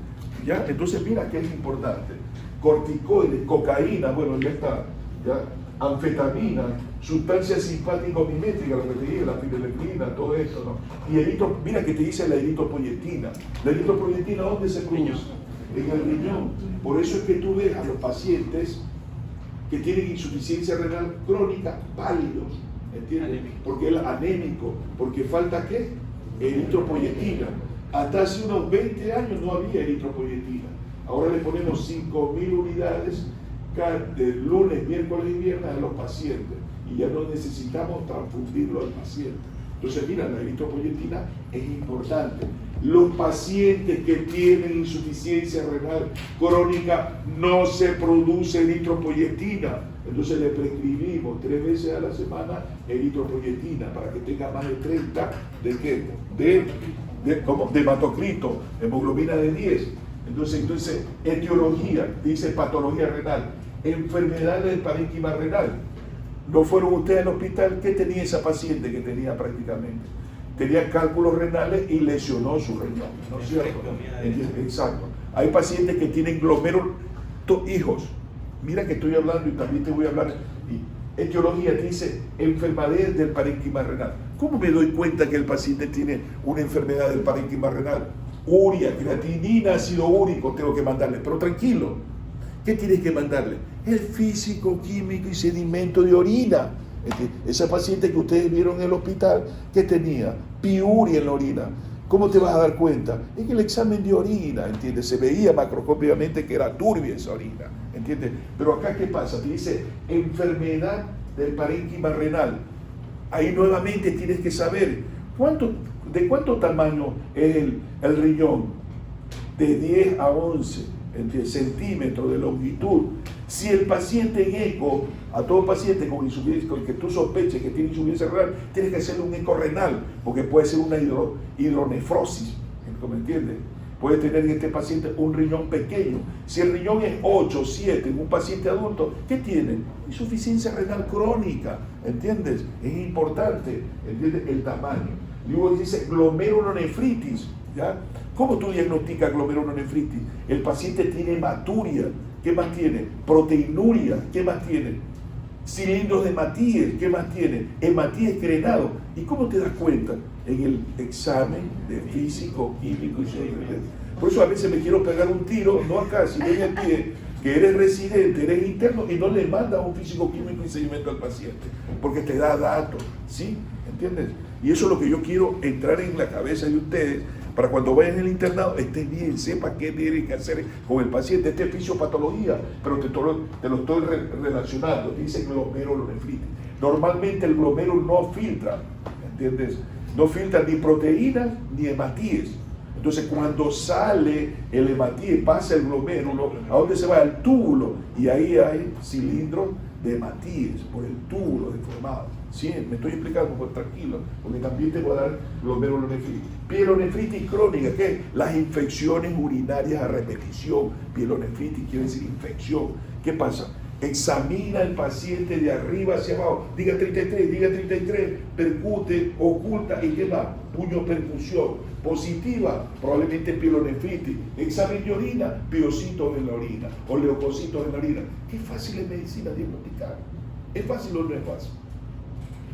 ¿Ya? Entonces mira que es importante. Corticoides, cocaína, ya está, ¿ya? Anfetamina, sustancias simpático-mimétricas, lo que te dije, la fenilefrina, todo esto, ¿no? Y mira que te dice la eritropoyetina. La eritropoyetina, ¿dónde se produce? En el riñón. Por eso es que tú ves a los pacientes que tienen insuficiencia renal crónica pálidos, ¿entiendes? Porque es anémico, porque falta ¿qué? Eritropoyetina. Hasta hace unos 20 años no había eritropoyetina. Ahora le ponemos 5.000 unidades de lunes, miércoles y viernes a los pacientes y ya no necesitamos transfundirlo al paciente. Entonces mira, la eritropoyetina es importante. Los pacientes que tienen insuficiencia renal crónica no se produce eritropoyetina, entonces le prescribimos 3 veces a la semana eritropoyetina para que tenga más de 30 de ¿qué? De hematocrito, hemoglobina de 10. Entonces, etiología, dice patología renal, enfermedad del parénquima renal. ¿No fueron ustedes al hospital? ¿Qué tenía esa paciente que tenía prácticamente? Tenía cálculos renales y lesionó su riñón, ¿no es cierto? Exacto. Hay pacientes que tienen hijos. Mira que estoy hablando y también te voy a hablar. Etiología dice enfermedad del parénquima renal. ¿Cómo me doy cuenta que el paciente tiene una enfermedad del parénquima renal? Urea, creatinina, ácido úrico tengo que mandarle, pero tranquilo. ¿Qué tienes que mandarle? El físico, químico y sedimento de orina. Esa paciente que ustedes vieron en el hospital, ¿qué tenía? Piuria en la orina. ¿Cómo te vas a dar cuenta? En el examen de orina, ¿entiendes? Se veía macroscópicamente que era turbia esa orina, ¿entiendes? Pero acá, ¿qué pasa? Te dice enfermedad del parénquima renal. Ahí nuevamente tienes que saber de cuánto tamaño es el riñón. De 10 a 11 centímetros de longitud. Si el paciente en eco, a todo paciente con insuficiencia, con que tú sospeches que tiene insuficiencia renal, tienes que hacerle un eco renal, porque puede ser una hidronefrosis, ¿me entiendes? Puede tener en este paciente un riñón pequeño. Si el riñón es 8 o 7 en un paciente adulto, ¿qué tiene? Insuficiencia renal crónica, ¿entiendes? Es importante, ¿entiendes? El tamaño. Luego dice glomerulonefritis, ¿ya? ¿Cómo tú diagnosticas glomerulonefritis? El paciente tiene hematuria. ¿Qué más tiene? Proteinuria. ¿Qué más tiene? Cilindros de Matías. ¿Qué más tiene? Hematíes crenado. ¿Y cómo te das cuenta? En el examen de físico, químico y sedimento. Por eso a veces me quiero pegar un tiro, no acá, sino en el pie, que eres residente, eres interno y no le mandas un físico, químico y sedimento al paciente, porque te da datos, ¿sí? ¿Entiendes? Y eso es lo que yo quiero entrar en la cabeza de ustedes, para cuando vayan al internado estés bien, sepa qué tienen que hacer con el paciente. Este es fisiopatología, pero te lo estoy relacionando. Dice glomerulonefritis. Normalmente el glomérulo no filtra, ¿entiendes? No filtra ni proteínas ni hematíes. Entonces cuando sale el hematíes, pasa el glomérulo, ¿a dónde se va? Al túbulo, y ahí hay cilindros de hematíes por el túbulo deformado. Sí, me estoy explicando, pues tranquilo, porque también te voy a dar glomerulonefritis. Pielonefritis crónica, ¿qué es? Las infecciones urinarias a repetición. Pielonefritis quiere decir infección. ¿Qué pasa? Examina al paciente de arriba hacia abajo. Diga 33, percute, oculta, ¿y qué más? Puño percusión. Positiva, probablemente pielonefritis. Examen de orina, piocitos en la orina o leucocitos en la orina. Qué fácil es medicina diagnosticar. ¿Es fácil o no es fácil?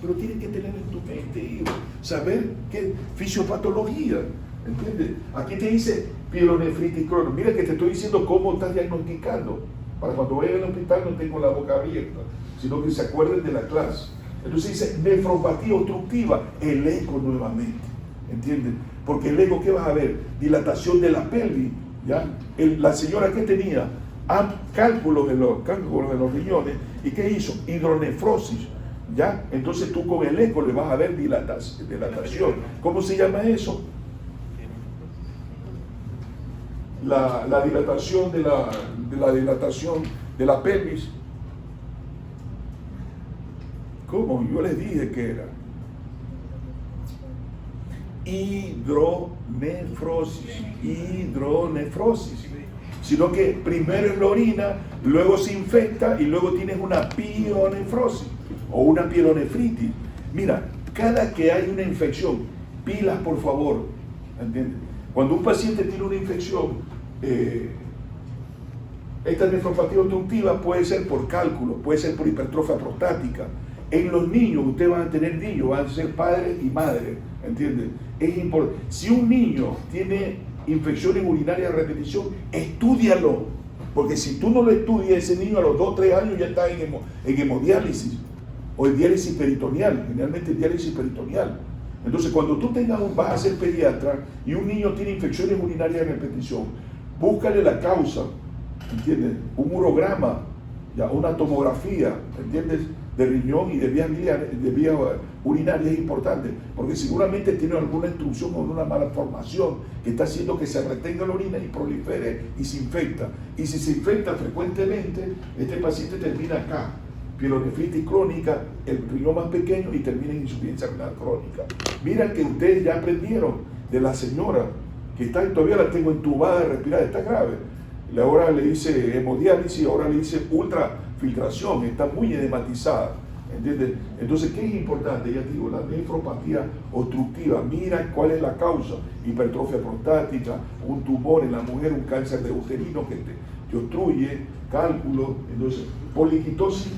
Pero tienes que tener en tu mente, hijo, saber qué fisiopatología, ¿entiendes? Aquí te dice pielonefritis crónica. Mira que te estoy diciendo cómo estás diagnosticando, para cuando vayan al hospital no estén con la boca abierta, sino que se acuerden de la clase. Entonces dice nefropatía obstructiva, el eco nuevamente, ¿entiendes? Porque el eco, ¿qué vas a ver? Dilatación de la pelvis, ¿ya? La señora que tenía cálculos de los riñones, ¿y qué hizo? Hidronefrosis. ¿Ya? Entonces tú con el eco le vas a ver dilatación. ¿Cómo se llama eso? La dilatación de la dilatación de la pelvis. ¿Cómo? Yo les dije que era hidronefrosis. Sino que primero es la orina, luego se infecta y luego tienes una pielonefrosis o una pielonefritis. Mira, cada que hay una infección, pilas por favor, ¿entiendes? Cuando un paciente tiene una infección, esta nefropatía obstructiva puede ser por cálculo, puede ser por hipertrofia prostática. En los niños, ustedes van a tener niños, van a ser padres y madres, ¿entiendes? Es importante. Si un niño tiene infecciones urinarias a repetición, estúdialo, porque si tú no lo estudias, ese niño a los 2 o 3 años ya está en hemodiálisis o en diálisis peritoneal, generalmente diálisis peritoneal. Entonces cuando tú vas a ser pediatra y un niño tiene infecciones urinarias a repetición, búscale la causa, ¿entiendes? Un urograma, ya, una tomografía, ¿entiendes? De riñón y de vías urinarias es importante, porque seguramente tiene alguna instrucción o una malformación que está haciendo que se retenga la orina y prolifere y se infecta. Y si se infecta frecuentemente, este paciente termina acá, pielonefritis crónica, el riñón más pequeño, y termina en insuficiencia renal crónica. Mira que ustedes ya aprendieron de la señora que está, todavía la tengo entubada de respirar, está grave. Ahora le hice hemodiálisis, ahora le hice ultrafiltración, está muy edematizada. ¿Entiendes? Entonces, ¿qué es importante? Ya te digo, la nefropatía obstructiva, mira cuál es la causa: hipertrofia prostática, un tumor en la mujer, un cáncer de uterino que te obstruye, cálculo. Entonces, poliquitosis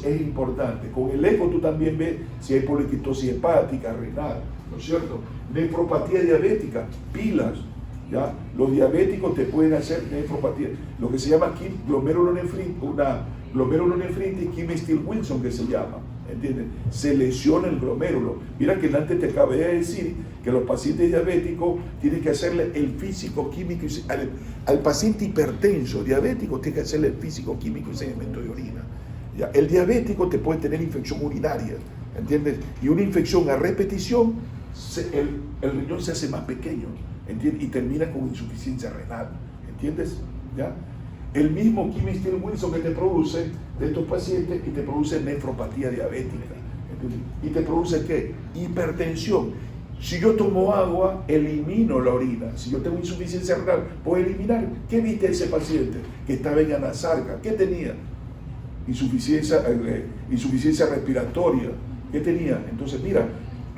es importante. Con el eco tú también ves si hay poliquitosis hepática, renal, ¿no es cierto? Nefropatía diabética, pilas. ¿Ya? Los diabéticos te pueden hacer nefropatía, lo que se llama glomerulonefritis, una glomerulonefritis Kim-Steele-Wilson que se llama, ¿entiendes? Se lesiona el glomérulo. Mira que antes te acabé de decir que los pacientes diabéticos tienen que hacerle el físico químico, al paciente hipertenso diabético tiene que hacerle el físico químico y sedimento de orina. ¿Ya? El diabético te puede tener infección urinaria, ¿entiendes? Y una infección a repetición, el riñón se hace más pequeño, ¿entiendes? Y termina con insuficiencia renal, ¿entiendes? ¿Ya? El mismo Kim-Steele-Wilson que te produce de estos pacientes y te produce nefropatía diabética, ¿entiendes? Y te produce ¿qué? Hipertensión. Si yo tomo agua, elimino la orina. Si yo tengo insuficiencia renal, puedo eliminar. ¿Qué viste ese paciente que estaba en anasarca? ¿Qué tenía? Insuficiencia respiratoria. ¿Qué tenía? Entonces, mira,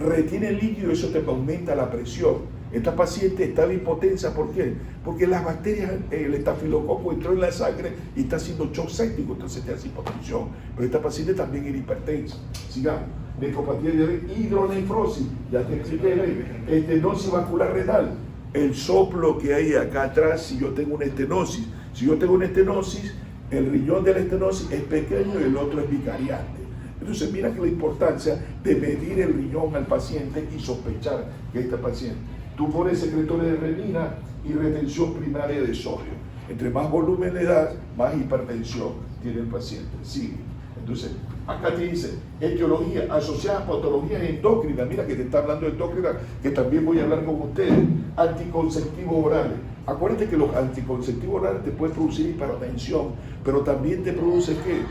retiene el líquido y eso te aumenta la presión. Esta paciente estaba hipotensa, ¿por qué? Porque las bacterias, el estafilococo entró en la sangre y está haciendo shock séptico, entonces te hace hipotensión. Pero esta paciente también era hipertensa. Sigamos. Nefropatía diabética, hidronefrosis, ya te expliqué, estenosis vascular renal. El soplo que hay acá atrás, si yo tengo una estenosis. Si yo tengo una estenosis, el riñón de la estenosis es pequeño y el otro es vicariante. Entonces mira que la importancia de medir el riñón al paciente y sospechar que este paciente. Tumores secretorios de renina y retención primaria de sodio. Entre más volumen le das, más hipertensión tiene el paciente. Sigue. Entonces, acá te dice, etiología asociada a patologías endocrinas. Mira que te está hablando de endocrina, que también voy a hablar con ustedes. Anticonceptivos orales. Acuérdate que los anticonceptivos orales te pueden producir hipertensión, pero también te produce ¿qué?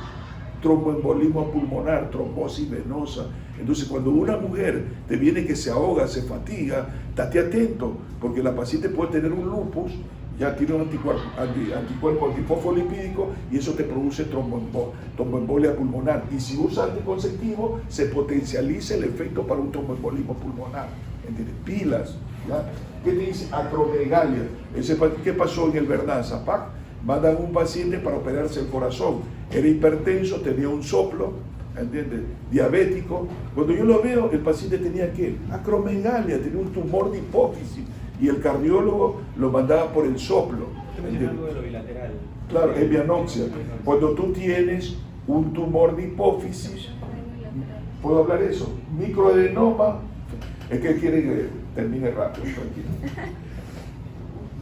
Tromboembolismo pulmonar, trombosis venosa. Entonces, cuando una mujer te viene que se ahoga, se fatiga, estate atento, porque la paciente puede tener un lupus, ya tiene un anticuerpo antifosfolipídico y eso te produce tromboembolia pulmonar. Y si usa anticonceptivo, se potencializa el efecto para un tromboembolismo pulmonar. ¿Entiendes? Pilas. ¿Ya? ¿Qué te dice? Acromegalia. ¿Qué pasó en el Verdanza? Mandan un paciente para operarse el corazón. Era hipertenso, tenía un soplo, ¿entiendes? Diabético. Cuando yo lo veo, el paciente tenía ¿qué? Acromegalia, tenía un tumor de hipófisis. Y el cardiólogo lo mandaba por el soplo. ¿Entiendes? Algo de lo bilateral. Claro, es bianoxia. Cuando tú tienes un tumor de hipófisis, ¿puedo hablar eso? Microadenoma, es que quiere que termine rápido, tranquilo.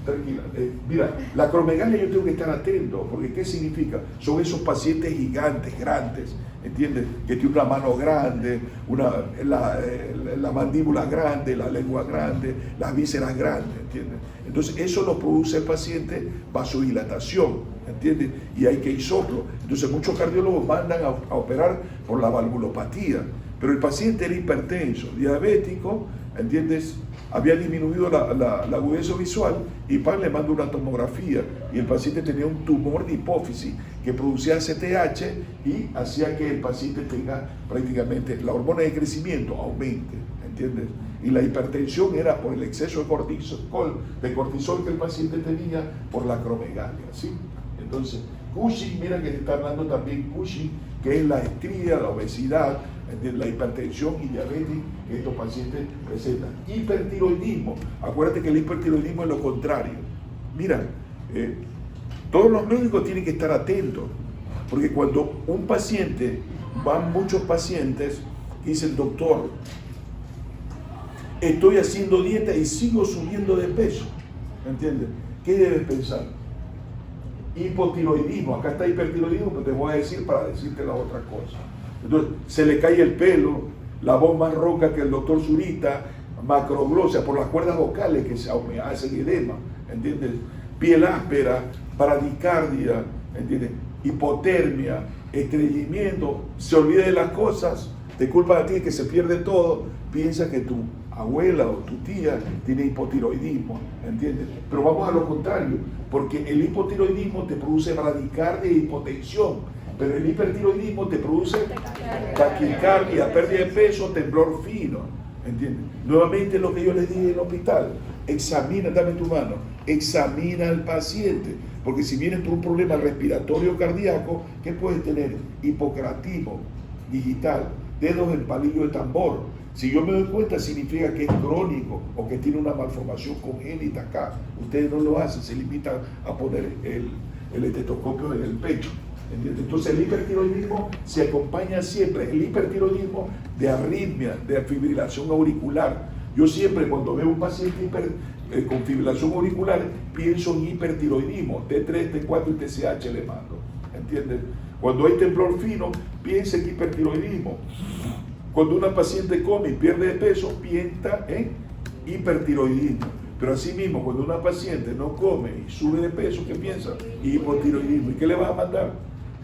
Tranquila. Mira, la acromegalia yo tengo que estar atento, porque ¿qué significa? Son esos pacientes gigantes, grandes, ¿entiendes? Que tienen una mano grande, la mandíbula grande, la lengua grande, las vísceras grandes, ¿entiendes? Entonces eso lo produce el paciente vasodilatación, ¿entiendes? Y hay que ir soplo. Entonces muchos cardiólogos mandan a operar por la valvulopatía, pero el paciente era hipertenso, diabético, ¿entiendes? Había disminuido la agudeza visual y le manda una tomografía y el paciente tenía un tumor de hipófisis que producía CTH y hacía que el paciente tenga prácticamente la hormona de crecimiento aumente, ¿entiendes? Y la hipertensión era por el exceso de cortisol que el paciente tenía por la acromegalia, ¿sí? Entonces, Cushing, mira que se está hablando también Cushing, que es la estría, la obesidad, la hipertensión y diabetes que estos pacientes presentan. Hipertiroidismo. Acuérdate que el hipertiroidismo es lo contrario. Mira, todos los médicos tienen que estar atentos, porque cuando un paciente, van muchos pacientes, dice el doctor, estoy haciendo dieta y sigo subiendo de peso, ¿entiendes? ¿Qué debes pensar? Hipotiroidismo, acá está hipertiroidismo, pero te voy a decir para decirte la otra cosa. Entonces, se le cae el pelo, la voz más ronca que el doctor Zurita, macroglosia por las cuerdas vocales que se hacen edema, ¿entiendes? Piel áspera, bradicardia, ¿entiendes? Hipotermia, estreñimiento, se olvida de las cosas, te culpan a ti que se pierde todo, piensa que tu abuela o tu tía tiene hipotiroidismo, ¿entiendes? Pero vamos a lo contrario, porque el hipotiroidismo te produce bradicardia e hipotensión, pero el hipertiroidismo te produce taquicardia, pérdida de peso, temblor fino, ¿entiendes? Nuevamente lo que yo les dije en el hospital, examina, dame tu mano, examina al paciente, porque si vienes por un problema respiratorio cardíaco, ¿qué puedes tener? Hipocratismo digital, dedos en palillo de tambor. Si yo me doy cuenta, significa que es crónico o que tiene una malformación congénita acá. Ustedes no lo hacen, se limitan a poner el estetoscopio en el pecho, ¿entiendes? Entonces el hipertiroidismo se acompaña siempre, el hipertiroidismo, de arritmia, de fibrilación auricular. Yo siempre cuando veo un paciente con fibrilación auricular pienso en hipertiroidismo, T3, T4 y TSH le mando, ¿entiendes? Cuando hay temblor fino, piensa en hipertiroidismo. Cuando una paciente come y pierde de peso, piensa en hipertiroidismo. Pero así mismo, cuando una paciente no come y sube de peso, ¿qué piensa? Hipotiroidismo. ¿Y qué le vas a mandar?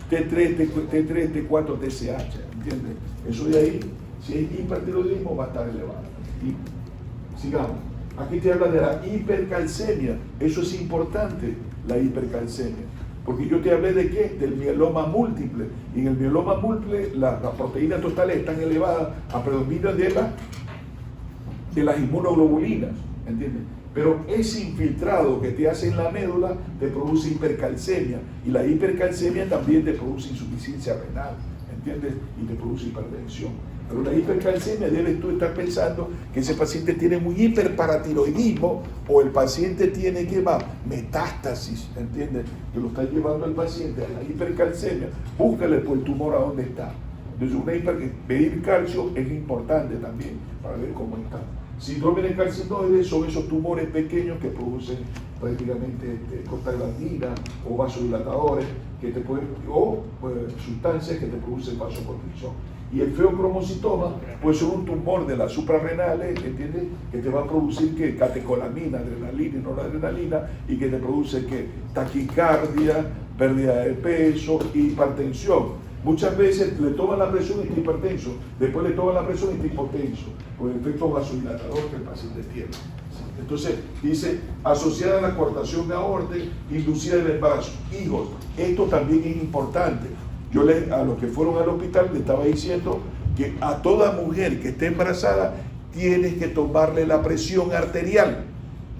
T3, T4, TSH, ¿entiendes? Eso de ahí, si es hipertiroidismo, va a estar elevado. Y sigamos. Aquí te habla de la hipercalcemia. Eso es importante, la hipercalcemia. Porque yo te hablé de qué? Del mieloma múltiple. Y en el mieloma múltiple las proteínas totales están elevadas a predominio de las inmunoglobulinas, ¿entiendes? Pero ese infiltrado que te hace en la médula te produce hipercalcemia. Y la hipercalcemia también te produce insuficiencia renal, ¿entiendes? Y te produce hipertensión. Pero la hipercalcemia debes tú estar pensando que ese paciente tiene un hiperparatiroidismo o el paciente tiene que va metástasis, ¿entiendes? Que lo está llevando al paciente a la hipercalcemia. Búscale por el tumor a dónde está. Entonces medir calcio es importante también para ver cómo está. Síndrome de carcinoide son esos tumores pequeños que producen prácticamente prostaglandina o vasodilatadores que te pueden, o sustancias que te producen vasoconstricción. Y el feocromocitoma puede ser un tumor de las suprarrenales, ¿entiendes? Que te va a producir que catecolamina, adrenalina y noradrenalina, y que te produce que taquicardia, pérdida de peso, hipertensión. Muchas veces le toman la presión y está hipertenso, después le toman la presión y está hipotenso, por el efecto vasodilatador que el paciente tiene. Entonces, dice, asociada a la coartación de aorta, inducida del embarazo. Hijos, esto también es importante. Yo a los que fueron al hospital le estaba diciendo que a toda mujer que esté embarazada tienes que tomarle la presión arterial,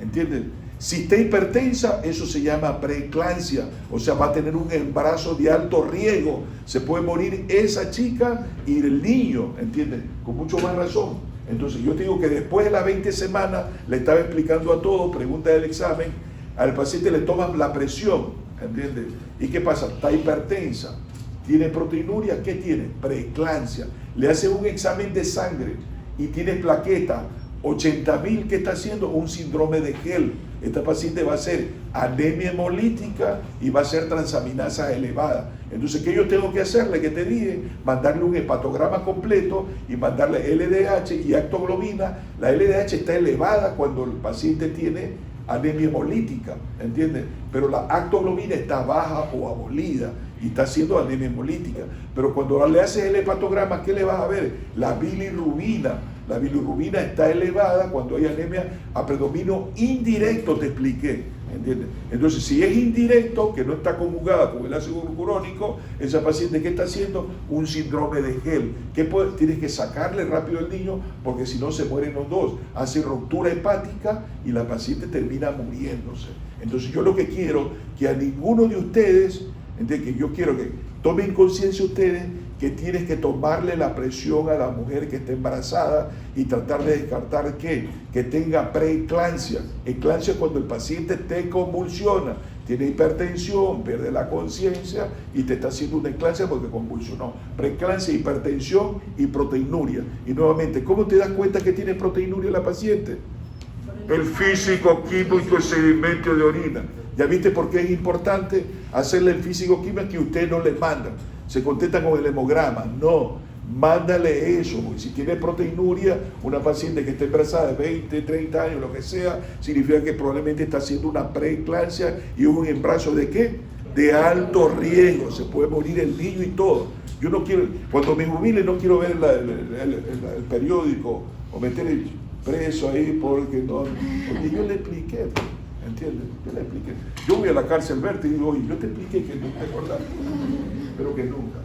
¿entiendes? Si está hipertensa, eso se llama preeclampsia, o sea, va a tener un embarazo de alto riesgo, se puede morir esa chica y el niño, ¿entiendes? Con mucho más razón. Entonces yo te digo que después de las 20 semanas, le estaba explicando a todos, pregunta del examen, al paciente le toman la presión, ¿entiendes? ¿Y qué pasa? Está hipertensa, tiene proteinuria, ¿qué tiene? Preeclampsia. Le hacen un examen de sangre y tiene plaqueta, 80.000, ¿qué está haciendo? Un síndrome de Gel. Esta paciente va a ser anemia hemolítica y va a ser transaminasa elevada. Entonces, ¿qué yo tengo que hacerle? Que te dije, mandarle un hepatograma completo y mandarle LDH y actoglobina. La LDH está elevada cuando el paciente tiene anemia hemolítica, ¿entiendes? Pero la actoglobina está baja o abolida y está haciendo anemia hemolítica. Pero cuando le haces el hepatograma, ¿qué le vas a ver? La bilirrubina. La bilirrubina está elevada cuando hay anemia a predominio indirecto, te expliqué, ¿entiendes? Entonces, si es indirecto, que no está conjugada con el ácido glucurónico, esa paciente, ¿qué está haciendo? Un síndrome de Gel. Tienes que sacarle rápido al niño, porque si no se mueren los dos. Hace ruptura hepática y la paciente termina muriéndose. Entonces, yo lo que quiero, que a ninguno de ustedes, ¿entiendes? Que yo quiero que tomen conciencia ustedes que tienes que tomarle la presión a la mujer que esté embarazada y tratar de descartar que tenga preeclampsia. Eclampsia es cuando el paciente te convulsiona, tiene hipertensión, pierde la conciencia y te está haciendo una eclampsia porque convulsionó. Preeclampsia, hipertensión y proteinuria. Y nuevamente, ¿cómo te das cuenta que tiene proteinuria la paciente? El físico químico y sedimento de orina. ¿Ya viste por qué es importante hacerle el físico químico que usted no le manda? Se contesta con el hemograma. No, mándale eso, porque si tiene proteinuria, una paciente que esté embarazada de 20, 30 años, lo que sea, significa que probablemente está haciendo una preeclampsia y un embarazo de ¿qué? De alto riesgo, se puede morir el niño y todo. Yo no quiero, cuando me jubile no quiero ver el periódico o meter preso ahí porque yo le expliqué, ¿entiendes? Yo le expliqué. Yo voy a la cárcel verte y digo, oye, yo te expliqué que nunca te acordás, pero que nunca.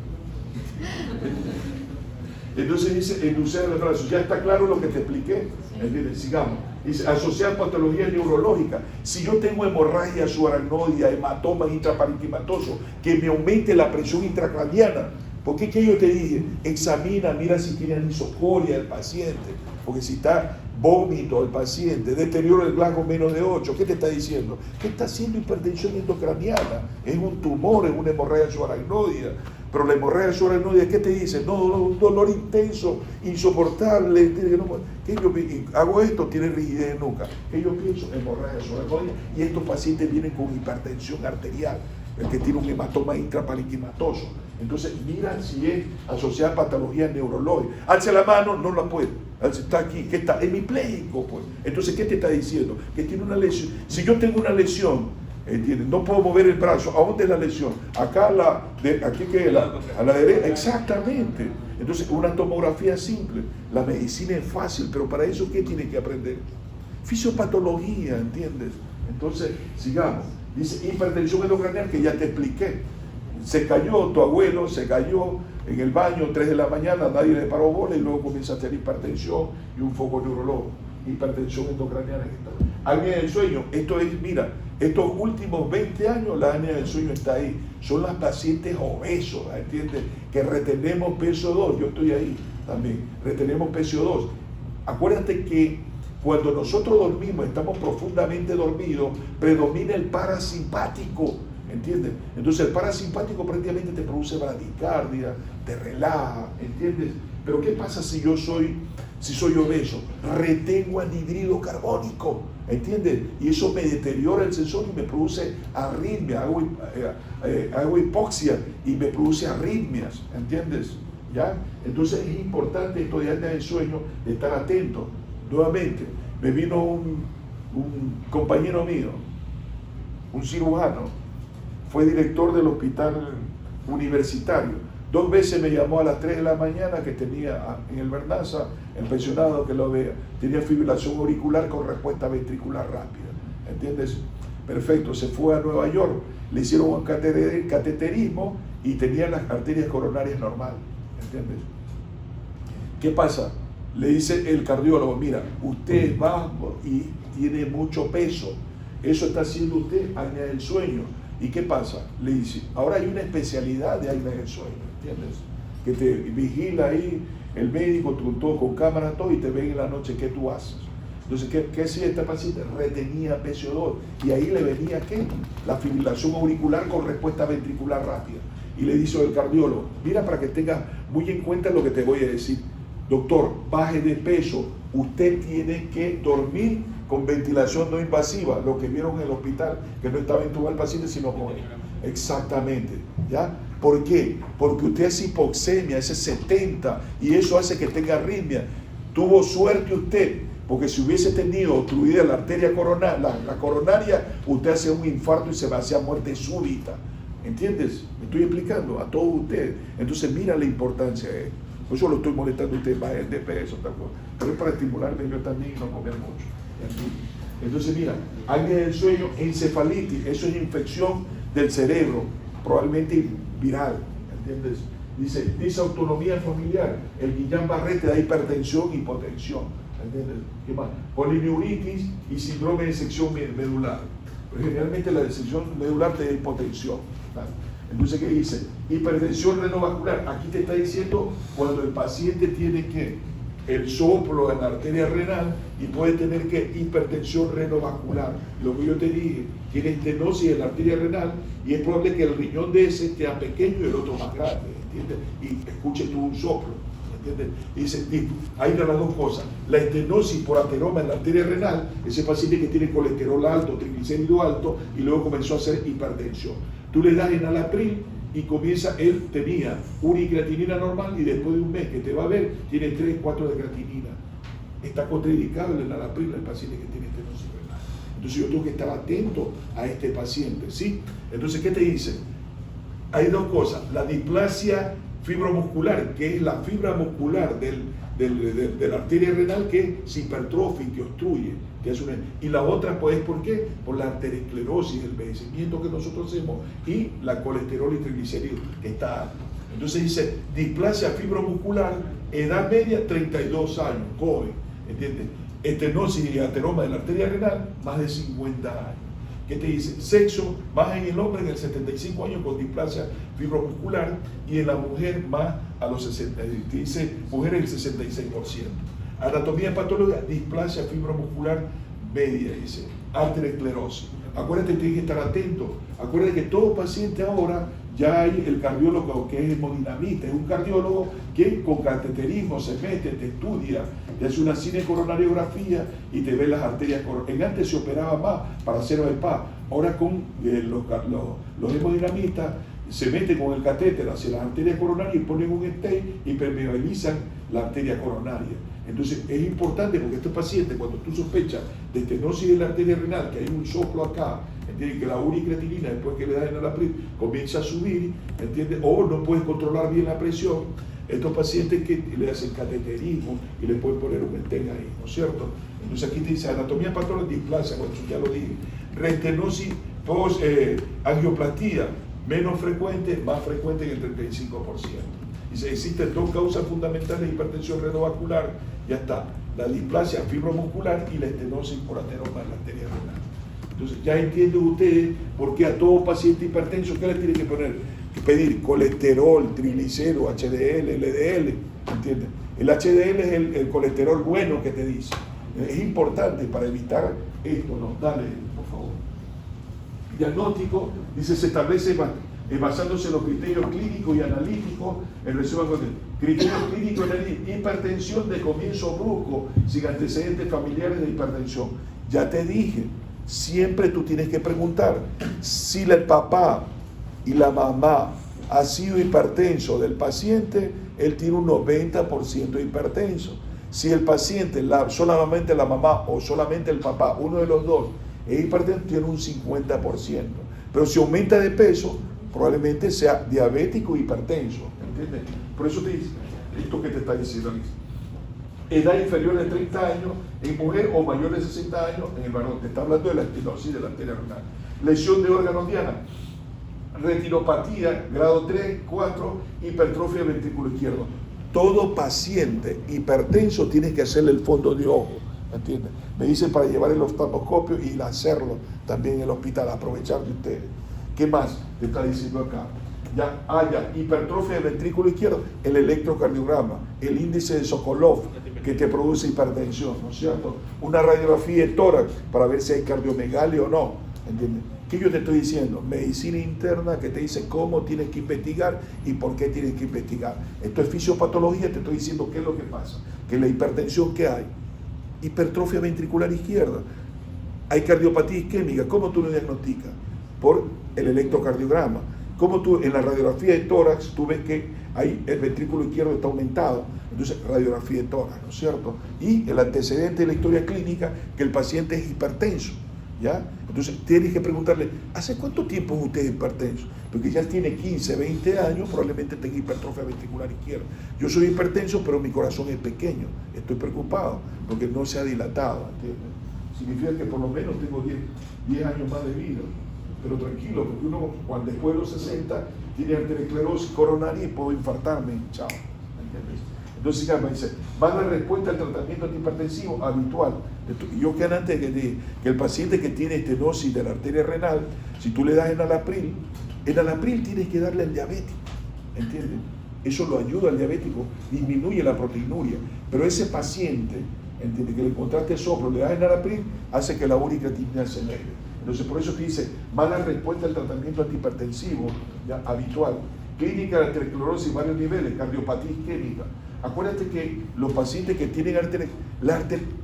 Entonces dice, enunciar el brazo, ya está claro lo que te expliqué, ¿entiendes? Sigamos. Dice, asociar patología neurológica. Si yo tengo hemorragia subaracnoidea, hematomas intraparenquimatosos, que me aumente la presión intracraniana, ¿por qué que yo te dije? Examina, mira si tiene anisocoria el paciente, porque si está vómito el paciente, deterioro del glasgo menos de 8, ¿qué te está diciendo? Que está haciendo hipertensión endocraniana, es un tumor, es una hemorragia subaracnoidea. Pero la hemorragia subaracnoidea, ¿qué te dice? No, un dolor intenso, insoportable. ¿Qué yo hago esto? Tiene rigidez de nuca. ¿Qué yo pienso? Hemorragia subaracnoidea. Y estos pacientes vienen con hipertensión arterial, el que tiene un hematoma intraparenquimatoso. Entonces, mira si es asociada a patología neurológica. Alce la mano, no la puede. Está aquí, ¿qué está? Hemipléjico, pues. Entonces, ¿qué te está diciendo? Que tiene una lesión. Si yo tengo una lesión, ¿entiendes? No puedo mover el brazo. ¿A dónde es la lesión? Acá, aquí que a la derecha. Exactamente. Entonces, una tomografía simple. La medicina es fácil, pero para eso, ¿qué tiene que aprender? Fisiopatología, ¿entiendes? Entonces, sigamos. Dice hipertensión endocranial, que ya te expliqué. Se cayó tu abuelo, se cayó en el baño, 3 de la mañana, nadie le paró bola y luego comienza a tener hipertensión y un foco neurológico. Hipertensión endocraniana. Apnea del sueño, esto es, mira, estos últimos 20 años la apnea del sueño está ahí. Son las pacientes obesos, ¿entiendes? Que retenemos PCO2, yo estoy ahí también, retenemos PCO2. Acuérdate que cuando nosotros dormimos, estamos profundamente dormidos, predomina el parasimpático, ¿entiendes? Entonces el parasimpático prácticamente te produce bradicardia, te relaja, ¿entiendes? Pero ¿qué pasa si soy obeso? Retengo anhídrido carbónico, ¿entiendes? Y eso me deteriora el sensor y me produce arritmia, hago hipoxia y me produce arritmias, ¿entiendes? ¿Ya? Entonces es importante esto de apnea del sueño, estar atento. Nuevamente, me vino un compañero mío, un cirujano, fue director del hospital universitario. 2 veces me llamó a las 3 de la mañana que tenía en el Bernaza, el pensionado que lo vea, tenía fibrilación auricular con respuesta ventricular rápida. ¿Entiendes? Perfecto, se fue a Nueva York, le hicieron un cateterismo y tenía las arterias coronarias normales. ¿Entiendes? ¿Qué pasa? Le dice el cardiólogo, mira, usted es bajo y tiene mucho peso, eso está haciendo usted apnea del sueño. ¿Y qué pasa? Le dice, ahora hay una especialidad de apnea del sueño, ¿entiendes? Que te vigila ahí el médico, todo con cámara, todo, y te ven en la noche qué tú haces. Entonces, ¿qué hacía esta paciente? Retenía PCO2, y ahí le venía, ¿qué? La fibrilación auricular con respuesta ventricular rápida. Y le dice el cardiólogo, mira, para que tengas muy en cuenta lo que te voy a decir. Doctor, baje de peso, usted tiene que dormir con ventilación no invasiva, lo que vieron en el hospital, que no estaba intubado el paciente, sino con... Exactamente, ¿ya? ¿Por qué? Porque usted es hipoxemia, ese 70, y eso hace que tenga arritmia. Tuvo suerte usted, porque si hubiese tenido obstruida la arteria coronaria, la coronaria, usted hace un infarto y se va hacia muerte súbita. ¿Entiendes? Me estoy explicando a todos ustedes. Entonces, mira la importancia de esto. Por eso lo estoy molestando a usted, bajen de peso, pero es para estimularme yo también y no comer mucho. Entonces, mira, apnea del sueño, encefalitis, eso es infección del cerebro, probablemente viral, ¿entiendes? Dice, disautonomía familiar, el Guillain-Barré te da hipertensión, hipotensión, ¿entiendes? ¿Qué más? Polineuritis y síndrome de sección medular. Pero generalmente la sección medular te da hipotensión, ¿vale? Entonces, ¿qué dice? Hipertensión renovascular. Aquí te está diciendo cuando el paciente tiene que el soplo en la arteria renal y puede tener que hipertensión renovascular. Lo que yo te dije, tiene estenosis en la arteria renal y es probable que el riñón de ese sea pequeño y el otro más grande, ¿entiendes? Y escuche tú un soplo, ¿entiendes? Y dice, hay las dos cosas. La estenosis por ateroma en la arteria renal, ese paciente que tiene colesterol alto, triglicérido alto y luego comenzó a hacer hipertensión. Tú le das enalapril y comienza, él tenía una creatinina normal y después de un mes que te va a ver, tiene 3, 4 de creatinina. Está contraindicado el enalapril al paciente que tiene estenosis renal. Entonces yo tengo que estar atento a este paciente, ¿sí? Entonces, ¿qué te dice? Hay dos cosas, la displasia fibromuscular, que es la fibra muscular de la arteria renal que se hipertrofia y que obstruye. Y la otra, pues, ¿por qué? Por la arteriosclerosis, el envejecimiento que nosotros hacemos y la colesterol y triglicéridos que está alto. Entonces dice, displasia fibromuscular, edad media 32 años, joven, ¿entiendes? Estenosis y ateroma de la arteria renal, más de 50 años. ¿Qué te dice? Sexo, más en el hombre en el 75 años con displasia fibromuscular y en la mujer más a los 60, te dice mujer el 66%. Anatomía patológica, displasia fibromuscular media, dice, arteriosclerosis. Acuérdate que tienes que estar atento. Acuérdate que todo paciente ahora, ya hay el cardiólogo que es hemodinamista, es un cardiólogo que con cateterismo se mete, te estudia, te hace una cinecoronariografía y te ve las arterias coronarias. Antes se operaba más para hacer bypass, ahora con los hemodinamistas se meten con el catéter hacia las arterias coronarias y ponen un stent y permeabilizan la arteria coronaria. Entonces es importante porque este paciente, cuando tú sospechas de estenosis de la arteria renal, que hay un soplo acá, ¿entiendes? Que la uricreatinina después que le das enalapril comienza a subir, ¿entiendes? O no puedes controlar bien la presión, estos pacientes que le hacen cateterismo y le pueden poner un stent ahí, ¿no es cierto? Entonces aquí te dice anatomía patológica, displasia, bueno, eso ya lo dije. Restenosis post angioplastía, menos frecuente, más frecuente en el 35%. Dice, existen dos causas fundamentales de hipertensión renovascular, ya está, la displasia fibromuscular y la estenosis por ateroma de la arteria renal. Entonces ya entienden ustedes por qué a todo paciente hipertenso, ¿qué le tiene que poner? Que pedir colesterol, triglicéridos, HDL, LDL, ¿entienden? El HDL es el colesterol bueno que te dice. Es importante para evitar esto, ¿no? Dale, por favor. Diagnóstico, dice, se establece basándose en los criterios clínicos y analíticos, en resumen, criterios clínicos de hipertensión de comienzo brusco, sin antecedentes familiares de hipertensión. Ya te dije, siempre tú tienes que preguntar si el papá y la mamá ha sido hipertenso del paciente, él tiene un 90% hipertenso. Si el paciente, solamente la mamá o solamente el papá, uno de los dos, es hipertenso, tiene un 50%. Pero si aumenta de peso, probablemente sea diabético o hipertenso, ¿entiendes? Por eso te dice, esto que te está diciendo, edad inferior de 30 años en mujer o mayor de 60 años en el varón. Te está hablando de la estenosis de la arteria renal. Lesión de órganos diana, retinopatía, grado 3, 4, hipertrofia del ventrículo izquierdo. Todo paciente hipertenso tiene que hacerle el fondo de ojo, ¿entiendes? Me dicen para llevar el oftalmoscopio y hacerlo también en el hospital, aprovechar de ustedes. ¿Qué más te está diciendo acá? Ya haya hipertrofia del ventrículo izquierdo, el electrocardiograma, el índice de Sokolov que te produce hipertensión, ¿no es cierto? Una radiografía de tórax para ver si hay cardiomegalia o no, ¿entiendes? ¿Qué yo te estoy diciendo? Medicina interna que te dice cómo tienes que investigar y por qué tienes que investigar. Esto es fisiopatología, te estoy diciendo qué es lo que pasa, que la hipertensión que hay, hipertrofia ventricular izquierda, hay cardiopatía isquémica, ¿cómo tú lo diagnosticas? Por el electrocardiograma. Como tú en la radiografía de tórax, tú ves que ahí el ventrículo izquierdo está aumentado, entonces radiografía de tórax, ¿no es cierto? Y el antecedente de la historia clínica, que el paciente es hipertenso, ¿ya? Entonces tienes que preguntarle, ¿hace cuánto tiempo es usted hipertenso? Porque ya tiene 15, 20 años, probablemente tenga hipertrofia ventricular izquierda. Yo soy hipertenso, pero mi corazón es pequeño, estoy preocupado, porque no se ha dilatado, ¿entiendes? Significa que por lo menos tengo 10 años más de vida. Pero tranquilo, porque uno cuando después de los 60 tiene arteriosclerosis coronaria y puedo infartarme, chao. ¿Entiendes? Entonces, me dice, va a dar respuesta al tratamiento antihipertensivo habitual. Y yo que antes que el paciente que tiene estenosis de la arteria renal, si tú le das enalapril tienes que darle al diabético, ¿entiendes? Eso lo ayuda al diabético, disminuye la proteinuria. Pero ese paciente, ¿entiendes? Que le encontraste soplo, le das enalapril, hace que la uricreatinina se eleve. Entonces, por eso te dice, va a dar respuesta al tratamiento antihipertensivo ya, habitual. Clínica de arteriosclerosis, varios niveles, cardiopatía isquémica. Acuérdate que los pacientes que tienen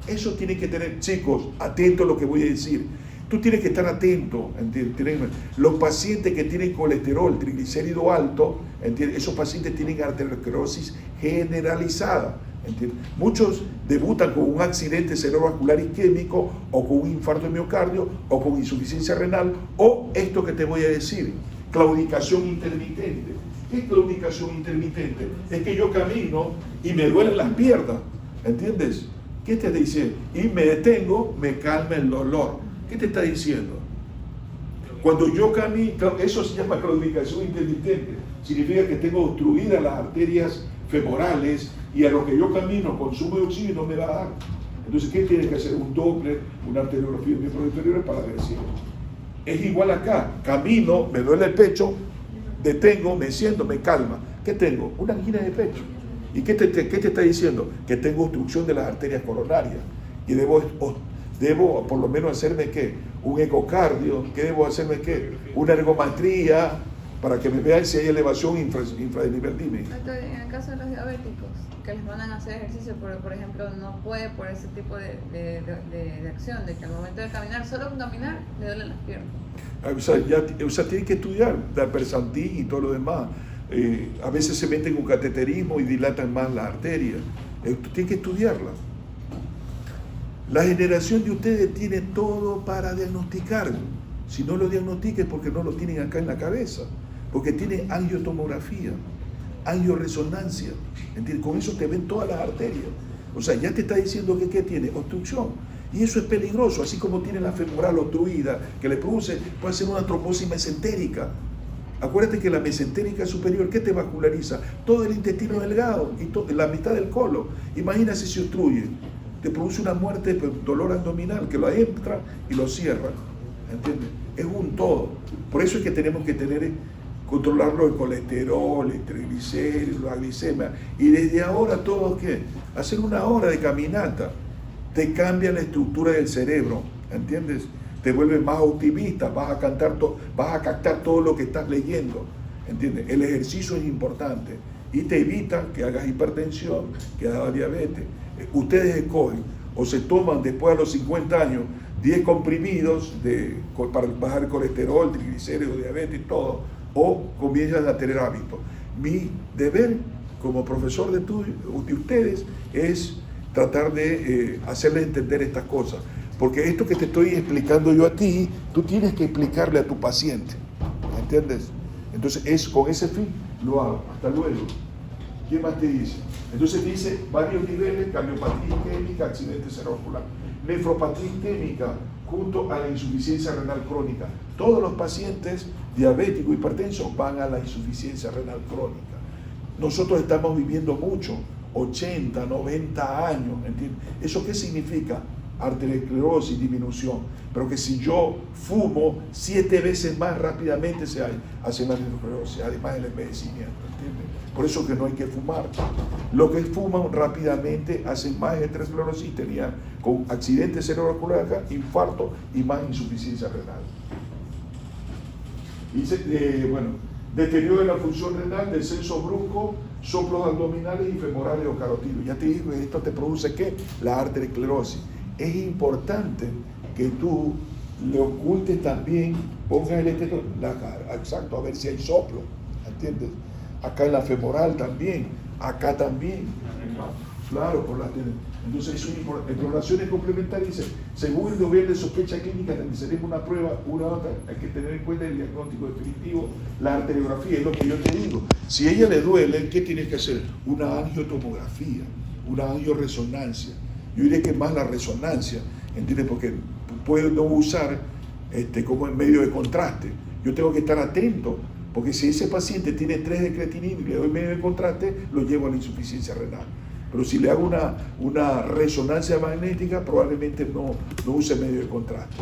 eso tienen que tener, chicos, atentos a lo que voy a decir. Tú tienes que estar atento, ¿entiendes? Los pacientes que tienen colesterol, triglicérido alto, ¿entiendes? Esos pacientes tienen arteriosclerosis generalizada. ¿Entiendes? Muchos debutan con un accidente cerebrovascular isquémico o con un infarto de miocardio o con insuficiencia renal o esto que te voy a decir, claudicación intermitente. ¿Qué es claudicación intermitente? Es que yo camino y me duelen las piernas, ¿entiendes? ¿Qué te dice? Y me detengo, me calma el dolor. ¿Qué te está diciendo? Cuando yo camino, eso se llama claudicación intermitente. Significa que tengo obstruidas las arterias femorales y a lo que yo camino, consumo de oxígeno me va a dar. Entonces, ¿qué tiene que hacer? Un Doppler, una arteriografía de miembros inferiores para ver si es igual acá. Camino, me duele el pecho, detengo, me siento, me calma. ¿Qué tengo? Una angina de pecho. ¿Y qué te está diciendo? Que tengo obstrucción de las arterias coronarias y debo por lo menos hacerme ¿qué? Un ecocardio. ¿Qué debo hacerme? ¿Qué? Una ergometría para que me vean si hay elevación infranivel. Dime. En el caso de los diabéticos, que les mandan a hacer ejercicio, pero por ejemplo no puede por ese tipo de acción, de que al momento de caminar, solo con caminar, le duelen las piernas. O sea, tiene que estudiar Dalpersantin y todo lo demás. A veces se meten un cateterismo y dilatan más las arterias. Tiene que estudiarla. La generación de ustedes tiene todo para diagnosticar. Si no lo diagnostiquen, porque no lo tienen acá en la cabeza, porque tienen angiotomografía, angioresonancia, ¿entiendes? Con eso te ven todas las arterias. O sea, ya te está diciendo que ¿qué tiene? Obstrucción. Y eso es peligroso, así como tiene la femoral obstruida, que le produce, puede ser una trombosis mesentérica. Acuérdate que la mesentérica superior, ¿qué te vasculariza? Todo el intestino delgado y la mitad del colon. Imagínate si se obstruye. Te produce una muerte, dolor abdominal, que lo entra y lo cierra. ¿Entiendes? Es un todo. Por eso es que tenemos que controlarlo el colesterol, el triglicéridos, la glicemia. Y desde ahora todo, ¿qué? Hacer una hora de caminata. Te cambia la estructura del cerebro. ¿Entiendes? Te vuelves más optimista, vas a captar todo lo que estás leyendo. ¿Entiendes? El ejercicio es importante y te evita que hagas hipertensión, que hagas diabetes. Ustedes escogen o se toman después de los 50 años 10 comprimidos para bajar el colesterol, triglicéridos, diabetes y todo, o comienzan a tener hábitos. Mi deber como profesor de ustedes es tratar de hacerles entender estas cosas. Porque esto que te estoy explicando yo a ti, tú tienes que explicarle a tu paciente. ¿Entiendes? Entonces, con ese fin lo hago. Hasta luego. ¿Qué más te dice? Entonces te dice varios niveles: cardiopatía isquémica, accidente cerebrovascular, nefropatía isquémica, junto a la insuficiencia renal crónica. Todos los pacientes diabéticos, hipertensos, van a la insuficiencia renal crónica. Nosotros estamos viviendo mucho, 80, 90 años, ¿entiendes? ¿Eso qué significa? Arteriosclerosis, disminución. Pero que si yo fumo 7 veces más rápidamente se hace más arteriosclerosis, además del envejecimiento, ¿entiendes? Por eso que no hay que fumar. Los que fuman rápidamente hacen más arteriosclerosis, tenían con accidente cerebrovascular, infarto y más insuficiencia renal. Dice, deterioro de la función renal, descenso brusco, soplos abdominales y femorales o carotidos. Ya te digo que esto te produce ¿qué? La arteriosclerosis. Es importante que tú le ocultes también, pongas el la cara, exacto, a ver si hay soplo, ¿entiendes? Acá en la femoral también, acá también, claro, por la. Entonces, eso es importante. Exploraciones complementarias dice, según el nivel de sospecha clínica, realizaremos una prueba, una otra, hay que tener en cuenta el diagnóstico definitivo, la arteriografía, es lo que yo te digo. Si a ella le duele, ¿qué tienes que hacer? Una angiotomografía, una angioresonancia. Yo diría que más la resonancia, ¿entiendes? Porque puedo no usar como en medio de contraste. Yo tengo que estar atento, porque si ese paciente tiene 3 de creatinina y le doy medio de contraste, lo llevo a la insuficiencia renal. Pero si le hago una resonancia magnética, probablemente no use medio de contraste,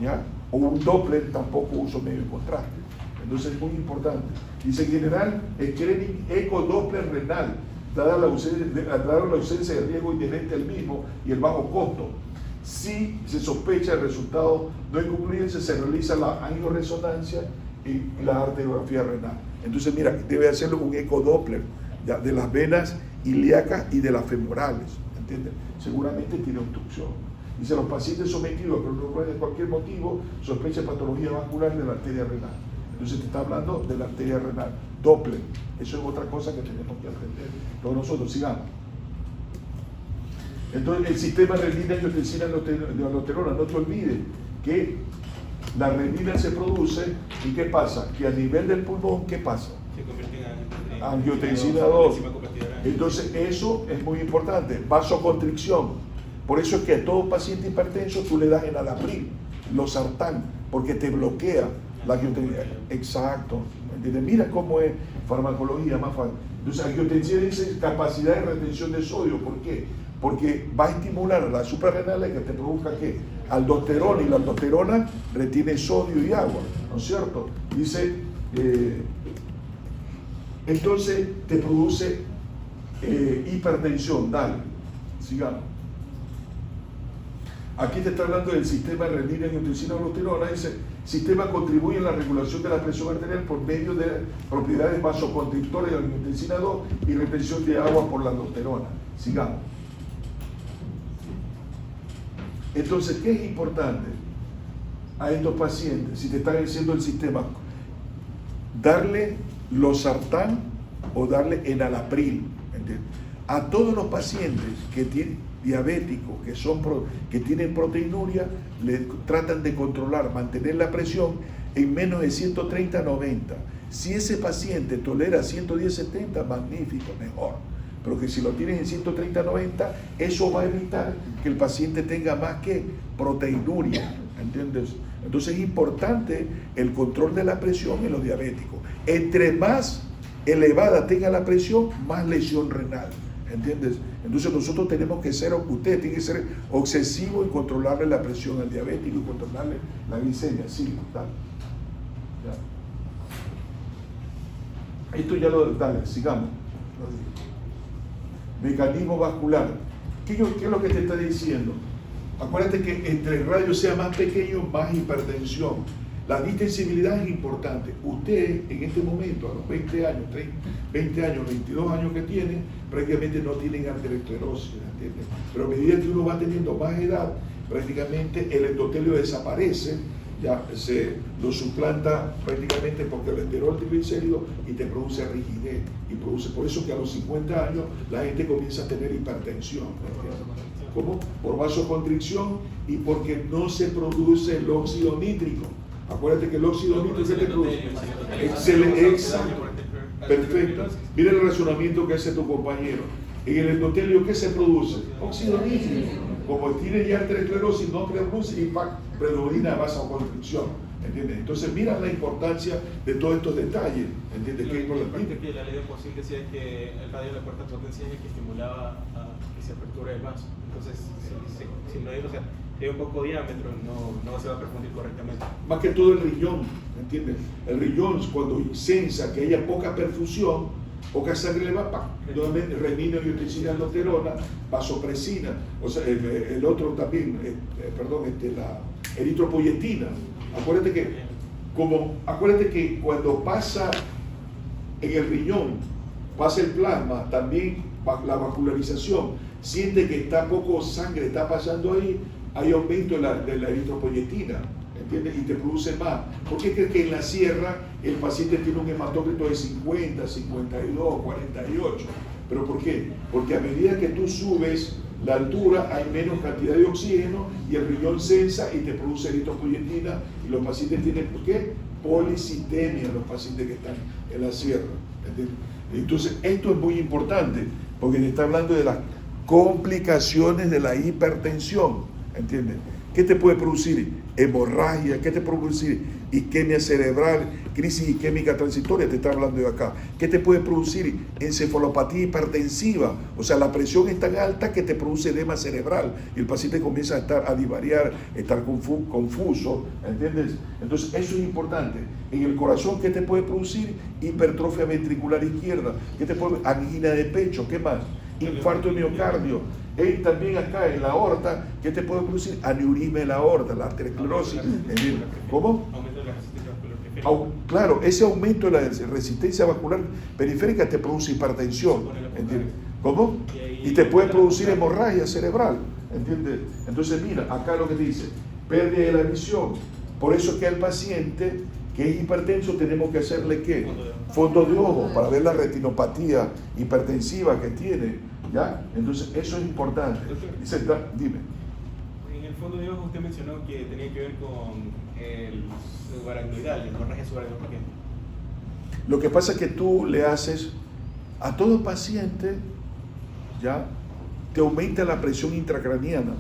¿ya? O un Doppler, tampoco uso medio de contraste. Entonces es muy importante. Dice en general, screening eco-Doppler renal, dada la ausencia de riesgo inherente al mismo y el bajo costo. Si se sospecha el resultado no concluyente, se realiza la angioresonancia y la arteriografía renal. Entonces, mira, debe hacerlo un eco-Doppler de las venas ilíacas y de las femorales, ¿entiendes? Seguramente tiene obstrucción. Dice, los pacientes sometidos a de cualquier motivo sospecha patología vascular de la arteria renal. Entonces te está hablando de la arteria renal, Doppler. Eso es otra cosa que tenemos que aprender todos nosotros. Sigamos. Entonces, el sistema renina-angiotensina-aldosterona, no te olvides que la renina se produce y ¿qué pasa? Que a nivel del pulmón, ¿qué pasa? Se convierte en Angiotensina 2. Entonces eso es muy importante. Vasoconstricción. Por eso es que a todo paciente hipertenso tú le das enalapril, losartán, porque te bloquea la angiotensina. Exacto. ¿Entiendes? Mira cómo es farmacología más fácil. Entonces angiotensina dice capacidad de retención de sodio. ¿Por qué? Porque va a estimular a las suprarrenales que te produzca ¿qué? Aldosterona, y la aldosterona retiene sodio y agua, ¿no es cierto? Dice, entonces te produce hipertensión. Dale, sigamos. Aquí te está hablando del sistema renina, angiotensina, aldosterona. Dice, sistema contribuye a la regulación de la presión arterial por medio de propiedades vasoconstrictoras de la angiotensina 2 y retención de agua por la aldosterona. Sigamos. Entonces, ¿qué es importante a estos pacientes? Si te están haciendo el sistema, darle losartán o darle enalapril. ¿Entiendes? A todos los pacientes que tienen diabéticos, que tienen proteinuria, le tratan de controlar, mantener la presión en menos de 130/90. Si ese paciente tolera 110/70, magnífico, mejor. Pero que si lo tienes en 130/90, eso va a evitar que el paciente tenga más que proteinuria, ¿entiendes? Entonces es importante el control de la presión en los diabéticos. Entre más elevada tenga la presión, más lesión renal, ¿entiendes? Entonces nosotros tenemos que ser, usted tiene que ser obsesivo en controlarle la presión al diabético y controlarle la glicemia. Sí, dale. Ya. Esto ya lo, dale, sigamos. Mecanismo vascular. ¿Qué es lo que te está diciendo? Acuérdate que entre el radio sea más pequeño, más hipertensión. La distensibilidad es importante. Usted en este momento, a los 20 años, 22 años que tiene, prácticamente no tienen arteriosclerosis, ¿entiendes? Pero a medida que uno va teniendo más edad, prácticamente el endotelio desaparece, ya se lo suplanta prácticamente por colesterol triglicérido y te produce rigidez. Y produce, por eso que a los 50 años la gente comienza a tener hipertensión. ¿Cómo? Por vasoconstricción y porque no se produce el óxido nítrico. Acuérdate que el óxido nítrico se te produce. Excelente, exacto. Perfecto. Mira el razonamiento que hace tu compañero. En el endotelio, ¿qué se produce? Óxido nítrico. Como tiene ya arteriosclerosis, no produce y predomina vasoconstricción. ¿Entiendes? Entonces mira la importancia de todos estos detalles. ¿Entiendes? Lo importante que la ley de Poisson decía que el radio de la cuarta potencia es el que estimulaba a que se aperture el vaso. Entonces, si no hay, o sea, tiene un poco de diámetro, no se va a perfundir correctamente. Más que todo el riñón, ¿entiendes? El riñón, cuando sensa que haya poca perfusión, poca sangre le va, nuevamente renina, angiotensina, aldosterona, vasopresina, o sea, el otro también, la eritropoyetina. Acuérdate que cuando pasa en el riñón, pasa el plasma, también la vascularización, siente que está poco sangre, está pasando ahí, hay aumento de la eritropoyetina, ¿entiendes? Y te produce más. ¿Por qué crees que en la sierra el paciente tiene un hematócrito de 50, 52, 48? ¿Pero por qué? Porque a medida que tú subes la altura hay menos cantidad de oxígeno y el riñón sensa y te produce eritropoyetina y los pacientes tienen, ¿por qué? Policitemia, los pacientes que están en la sierra, ¿entiendes? Entonces esto es muy importante porque te está hablando de las complicaciones de la hipertensión, ¿entiendes? ¿Qué te puede producir? Hemorragia, ¿qué te puede producir? Isquemia cerebral, crisis isquémica transitoria, te está hablando de acá. ¿Qué te puede producir? Encefalopatía hipertensiva, o sea, la presión es tan alta que te produce edema cerebral y el paciente comienza a divariar, estar confuso, ¿entiendes? Entonces, eso es importante. En el corazón, ¿qué te puede producir? Hipertrofia ventricular izquierda, ¿qué te puede? Angina de pecho, ¿qué más? Infarto de miocardio. Y también acá en la aorta, ¿qué te puede producir? Aneurisma de la aorta, la arteriosclerosis. ¿Cómo? Aumento de la resistencia vascular periférica. Claro, ese aumento de la resistencia vascular periférica te produce hipertensión. ¿Entiendes? ¿Cómo? Y te puede producir hemorragia cerebral. ¿Entiendes? Entonces mira, acá lo que dice, pérdida de la visión. Por eso es que al paciente que es hipertenso tenemos que hacerle ¿qué? Fondo de ojo para ver la retinopatía hipertensiva que tiene. ¿Ya? Entonces eso es importante. Dice, dime. En el fondo de ojo usted mencionó que tenía que ver con el subaracnoidal, la hemorragia subaracnoidal. Lo que pasa es que tú le haces a todo paciente, ya, te aumenta la presión intracraniana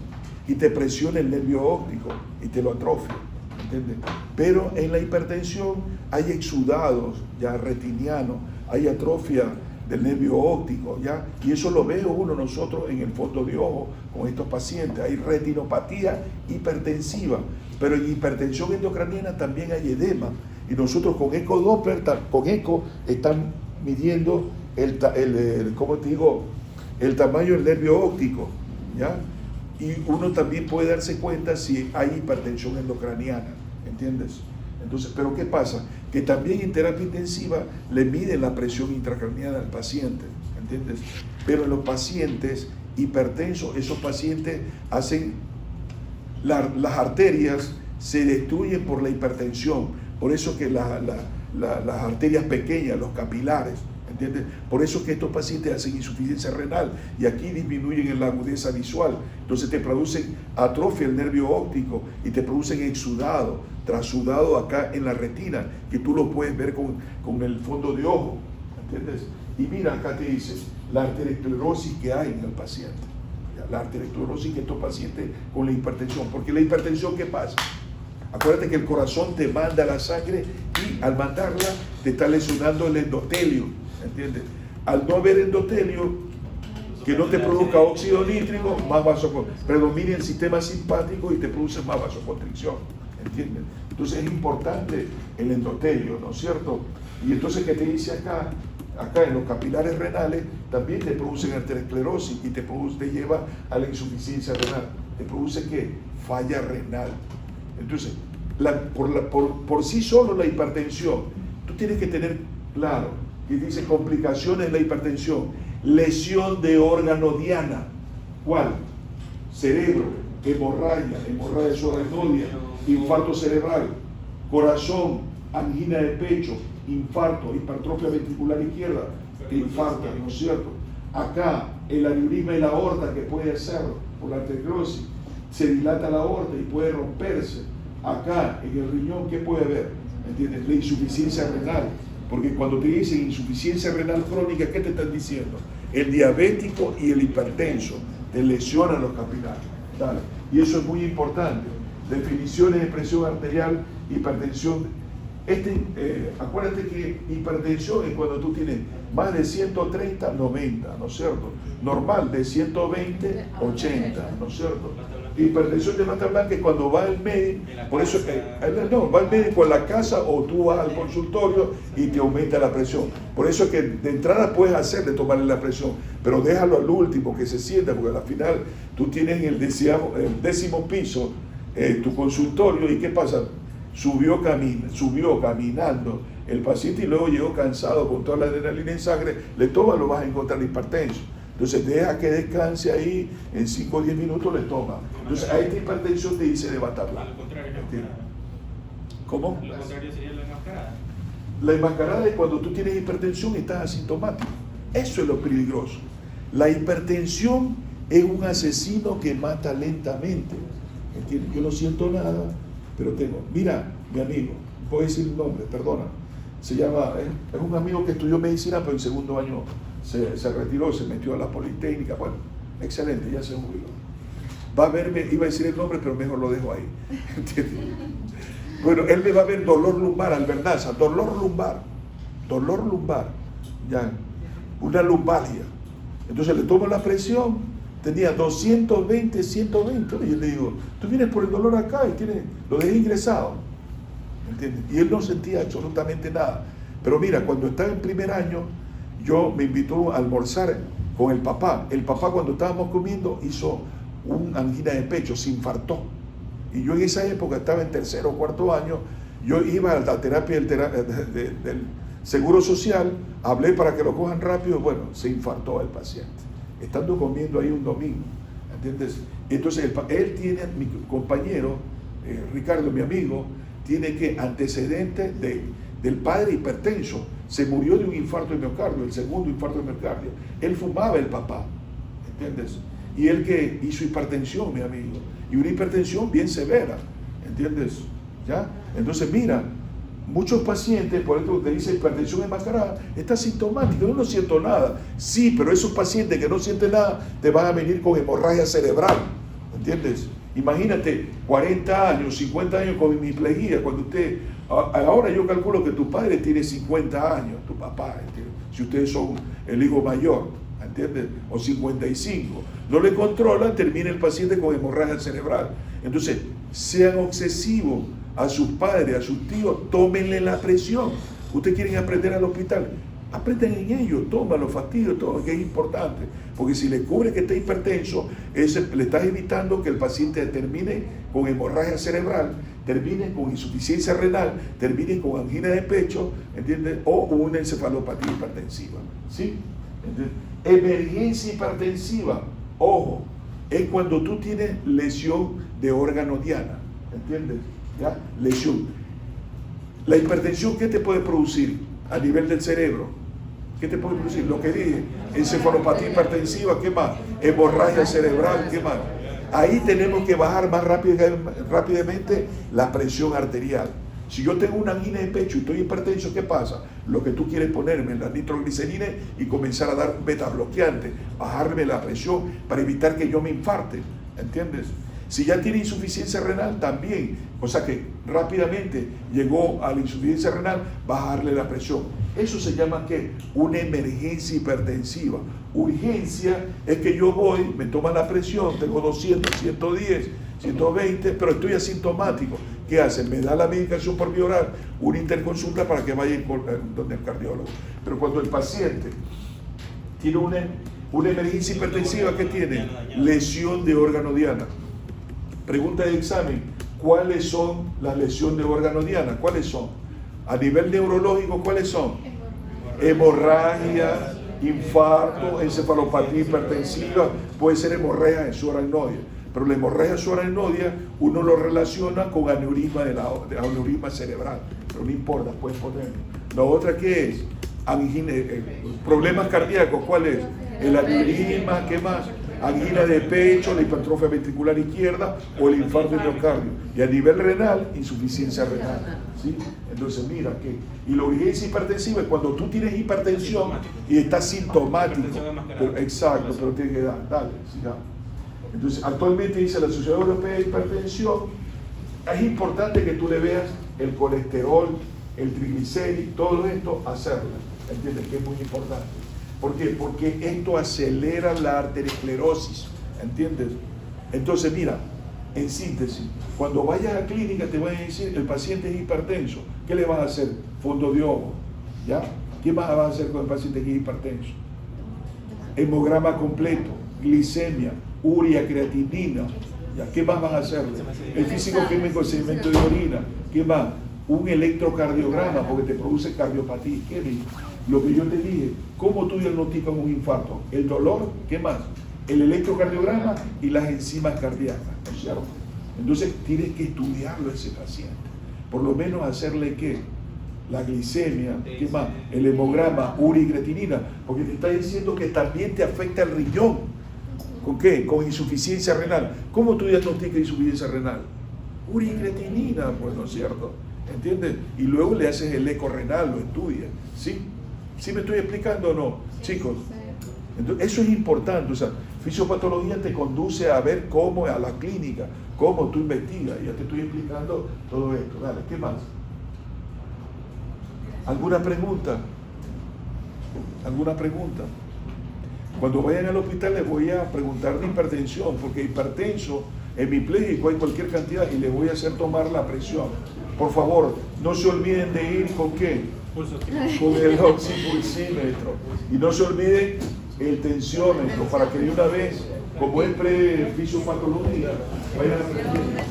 y te presiona el nervio óptico y te lo atrofia, ¿entiendes? Pero en la hipertensión hay exudados, ya, retinianos, hay atrofia del nervio óptico, ¿ya? Y eso lo veo nosotros en el fondo de ojo con estos pacientes. Hay retinopatía hipertensiva, pero en hipertensión endocraniana también hay edema. Y nosotros con eco Doppler, con eco, están midiendo el tamaño del nervio óptico, ¿ya? Y uno también puede darse cuenta si hay hipertensión endocraniana, ¿entiendes? Entonces, pero ¿qué pasa? Que también en terapia intensiva le miden la presión intracraniana al paciente, ¿entiendes? Pero en los pacientes hipertensos, esos pacientes hacen, las arterias se destruyen por la hipertensión, por eso que las arterias pequeñas, los capilares, ¿entiendes? Por eso que estos pacientes hacen insuficiencia renal y aquí disminuyen la agudeza visual. Entonces te producen atrofia del nervio óptico y te producen exudado, trasudado acá en la retina, que tú lo puedes ver con el fondo de ojo, ¿entiendes? Y mira, acá te dice la arteriosclerosis que hay en el paciente. La arteriosclerosis que estos pacientes con la hipertensión. Porque la hipertensión, ¿qué pasa? Acuérdate que el corazón te manda la sangre y al mandarla te está lesionando el endotelio, ¿entiendes? Al no haber endotelio, que no te produzca óxido nítrico, más predomina el sistema simpático y te produce más vasoconstricción, ¿entiendes? Entonces es importante el endotelio, ¿no es cierto? Y entonces, ¿qué te dice acá? Acá en los capilares renales también te producen arteriosclerosis y te lleva a la insuficiencia renal. Te produce, ¿qué? Falla renal. Entonces, por sí solo la hipertensión, tú tienes que tener claro que dice complicaciones de la hipertensión, lesión de órgano diana. ¿Cuál? Cerebro, hemorragia subaracnoidea, infarto cerebral, corazón, angina de pecho, infarto, hipertrofia ventricular izquierda, infarto, ¿no es cierto? Acá, el aneurisma de la aorta que puede hacerlo por la arteriosclerosis, se dilata la aorta y puede romperse. Acá, en el riñón, ¿qué puede haber? ¿Entiendes? La insuficiencia renal. Porque cuando te dicen insuficiencia renal crónica, ¿qué te están diciendo? El diabético y el hipertenso te lesionan los capilares. Dale. Y eso es muy importante. Definiciones de presión arterial, hipertensión. Acuérdate que hipertensión es cuando tú tienes más de 130, 90, ¿no es cierto? Normal, de 120, 80, ¿no es cierto? Hipertensión de bata blanca es cuando va el médico, por eso va el médico a la casa o tú vas al consultorio y te aumenta la presión. Por eso es que de entrada puedes hacerle tomarle la presión, pero déjalo al último que se sienta, porque al final tú tienes en el 10º piso tu consultorio y ¿qué pasa? Subió caminando el paciente y luego llegó cansado con toda la adrenalina en sangre, le toma, lo vas a encontrar hipertenso. Entonces deja que descanse ahí, en 5 o 10 minutos le toma. Entonces a esta hipertensión te dice de bata blanca. ¿Cómo? Lo contrario sería la enmascarada. La enmascarada es cuando tú tienes hipertensión y estás asintomático. Eso es lo peligroso. La hipertensión es un asesino que mata lentamente. ¿Entiendes? Yo no siento nada, pero tengo. Mira, mi amigo, voy a decir el nombre, perdona. Se llama, es un amigo que estudió medicina, pero en segundo año se retiró, se metió a la Politécnica. Bueno, excelente, ya se jubiló. Va a verme, iba a decir el nombre, pero mejor lo dejo ahí. ¿Entiendes? Bueno, él me va a ver dolor lumbar, Albernaza, dolor lumbar, ya, una lumbalgia. Entonces le tomo la presión, tenía 220, 120, y yo le digo, tú vienes por el dolor acá y lo dejé ingresado, ¿entiendes? Y él no sentía absolutamente nada. Pero mira, cuando estaba en primer año, me invitó a almorzar con el papá. El papá, cuando estábamos comiendo, hizo un angina de pecho, se infartó. Y yo en esa época estaba en 3º o 4º año, yo iba a la terapia del Seguro Social, hablé para que lo cojan rápido, bueno, se infartó el paciente, estando comiendo ahí un domingo, ¿entiendes? Entonces él tiene, mi compañero, Ricardo, mi amigo, tiene que antecedentes del padre hipertenso, se murió de un infarto de miocardio, el segundo infarto de miocardio, él fumaba el papá, ¿entiendes? Y él que hizo hipertensión, mi amigo, y una hipertensión bien severa, ¿entiendes? ¿Ya? Entonces mira, muchos pacientes, por ejemplo, te dice hipertensión enmascarada, está sintomático, yo no siento nada. Sí, pero esos pacientes que no sienten nada te van a venir con hemorragia cerebral, ¿entiendes? Imagínate, 40 años, 50 años con hemiplegia, cuando usted, ahora yo calculo que tu padre tiene 50 años, tu papá, ¿entiendes? Si ustedes son el hijo mayor, ¿entiendes? O 55, no le controlan, termina el paciente con hemorragia cerebral. Entonces, sean obsesivos a sus padres, a sus tíos, tómenle la presión. Ustedes quieren aprender al hospital, aprendan en ello, toman los fastidios, todo, que es importante, porque si le cubre que está hipertenso, le estás evitando que el paciente termine con hemorragia cerebral, termine con insuficiencia renal, termine con angina de pecho, ¿entiendes? O una encefalopatía hipertensiva, ¿sí? ¿Entiendes? Emergencia hipertensiva, ojo, es cuando tú tienes lesión de órgano diana, ¿entiendes? ¿Ya? Lesión. La hipertensión, ¿qué te puede producir a nivel del cerebro? ¿Qué te puede producir? Lo que dije, encefalopatía hipertensiva, ¿qué más? Hemorragia cerebral, ¿qué más? Ahí tenemos que bajar más rápidamente la presión arterial. Si yo tengo una angina de pecho y estoy hipertenso, ¿qué pasa? Lo que tú quieres ponerme la nitroglicerina y comenzar a dar un beta bloqueante, bajarme la presión para evitar que yo me infarte, ¿entiendes? Si ya tiene insuficiencia renal, también, o sea que rápidamente llegó a la insuficiencia renal, bajarle la presión. Eso se llama ¿qué? Una emergencia hipertensiva. Urgencia es que yo voy, me toman la presión, tengo 200, 110, 120, pero estoy asintomático. ¿Qué hacen? Me da la medicación por vía oral, una interconsulta para que vaya donde el cardiólogo. Pero cuando el paciente tiene una emergencia hipertensiva, ¿qué tiene? Lesión de órgano diana. Pregunta de examen, ¿cuáles son las lesiones de órgano diana? ¿Cuáles son? A nivel neurológico, ¿cuáles son? Hemorragia, infarto, encefalopatía hipertensiva, puede ser hemorragia subaracnoidea. Pero la hemorragia subaracnoidea uno lo relaciona con aneurisma aneurisma cerebral, pero no importa, puedes ponerlo. La otra, ¿qué es? Angina, problemas cardíacos, ¿cuál es? El aneurisma, ¿qué más? Angina de pecho, la hipertrofia ventricular izquierda o el infarto de miocardio. Y a nivel renal, insuficiencia renal, ¿sí? Entonces mira que, y la urgencia hipertensiva es cuando tú tienes hipertensión y estás sintomático. Exacto, pero tienes que dar, dale, sigamos. Entonces actualmente dice la Sociedad Europea de Hipertensión, es importante que tú le veas el colesterol, el triglicéridos, todo esto, hacerlo, ¿entiendes? Que es muy importante. ¿Por qué? Porque esto acelera la arteriosclerosis, ¿entiendes? Entonces, mira, en síntesis, cuando vayas a clínica te van a decir, el paciente es hipertenso, ¿qué le vas a hacer? Fondo de ojo, ¿ya? ¿Qué más vas a hacer con el paciente que es hipertenso? Hemograma completo, glicemia, urea, creatinina, ¿ya? ¿Qué más van a hacerle? El físico químico, sedimento de orina, ¿qué más? Un electrocardiograma, porque te produce cardiopatía, ¿qué dices? Lo que yo te dije, ¿cómo tú diagnosticas un infarto? El dolor, ¿qué más? El electrocardiograma y las enzimas cardíacas, ¿no es cierto? Entonces tienes que estudiarlo a ese paciente. Por lo menos hacerle ¿qué? La glicemia, ¿qué más? El hemograma, urea y creatinina, porque te está diciendo que también te afecta el riñón. ¿Con qué? Con insuficiencia renal. ¿Cómo tú diagnosticas insuficiencia renal? Urea y creatinina, pues, ¿no es cierto? ¿Entiendes? Y luego le haces el eco renal, lo estudias, ¿sí? ¿Sí me estoy explicando o no, chicos? Entonces, eso es importante, o sea, fisiopatología te conduce a ver cómo, a la clínica, cómo tú investigas, ya te estoy explicando todo esto. Dale, ¿qué más? ¿Alguna pregunta? ¿Alguna pregunta? Cuando vayan al hospital les voy a preguntar de hipertensión, porque hipertenso, hemipléjico hay cualquier cantidad y les voy a hacer tomar la presión. Por favor, no se olviden de ir con ¿qué? Con el oxipulsímetro. Y no se olviden el tensiómetro, para que de una vez, como es fisiopatología, vayan a aprender.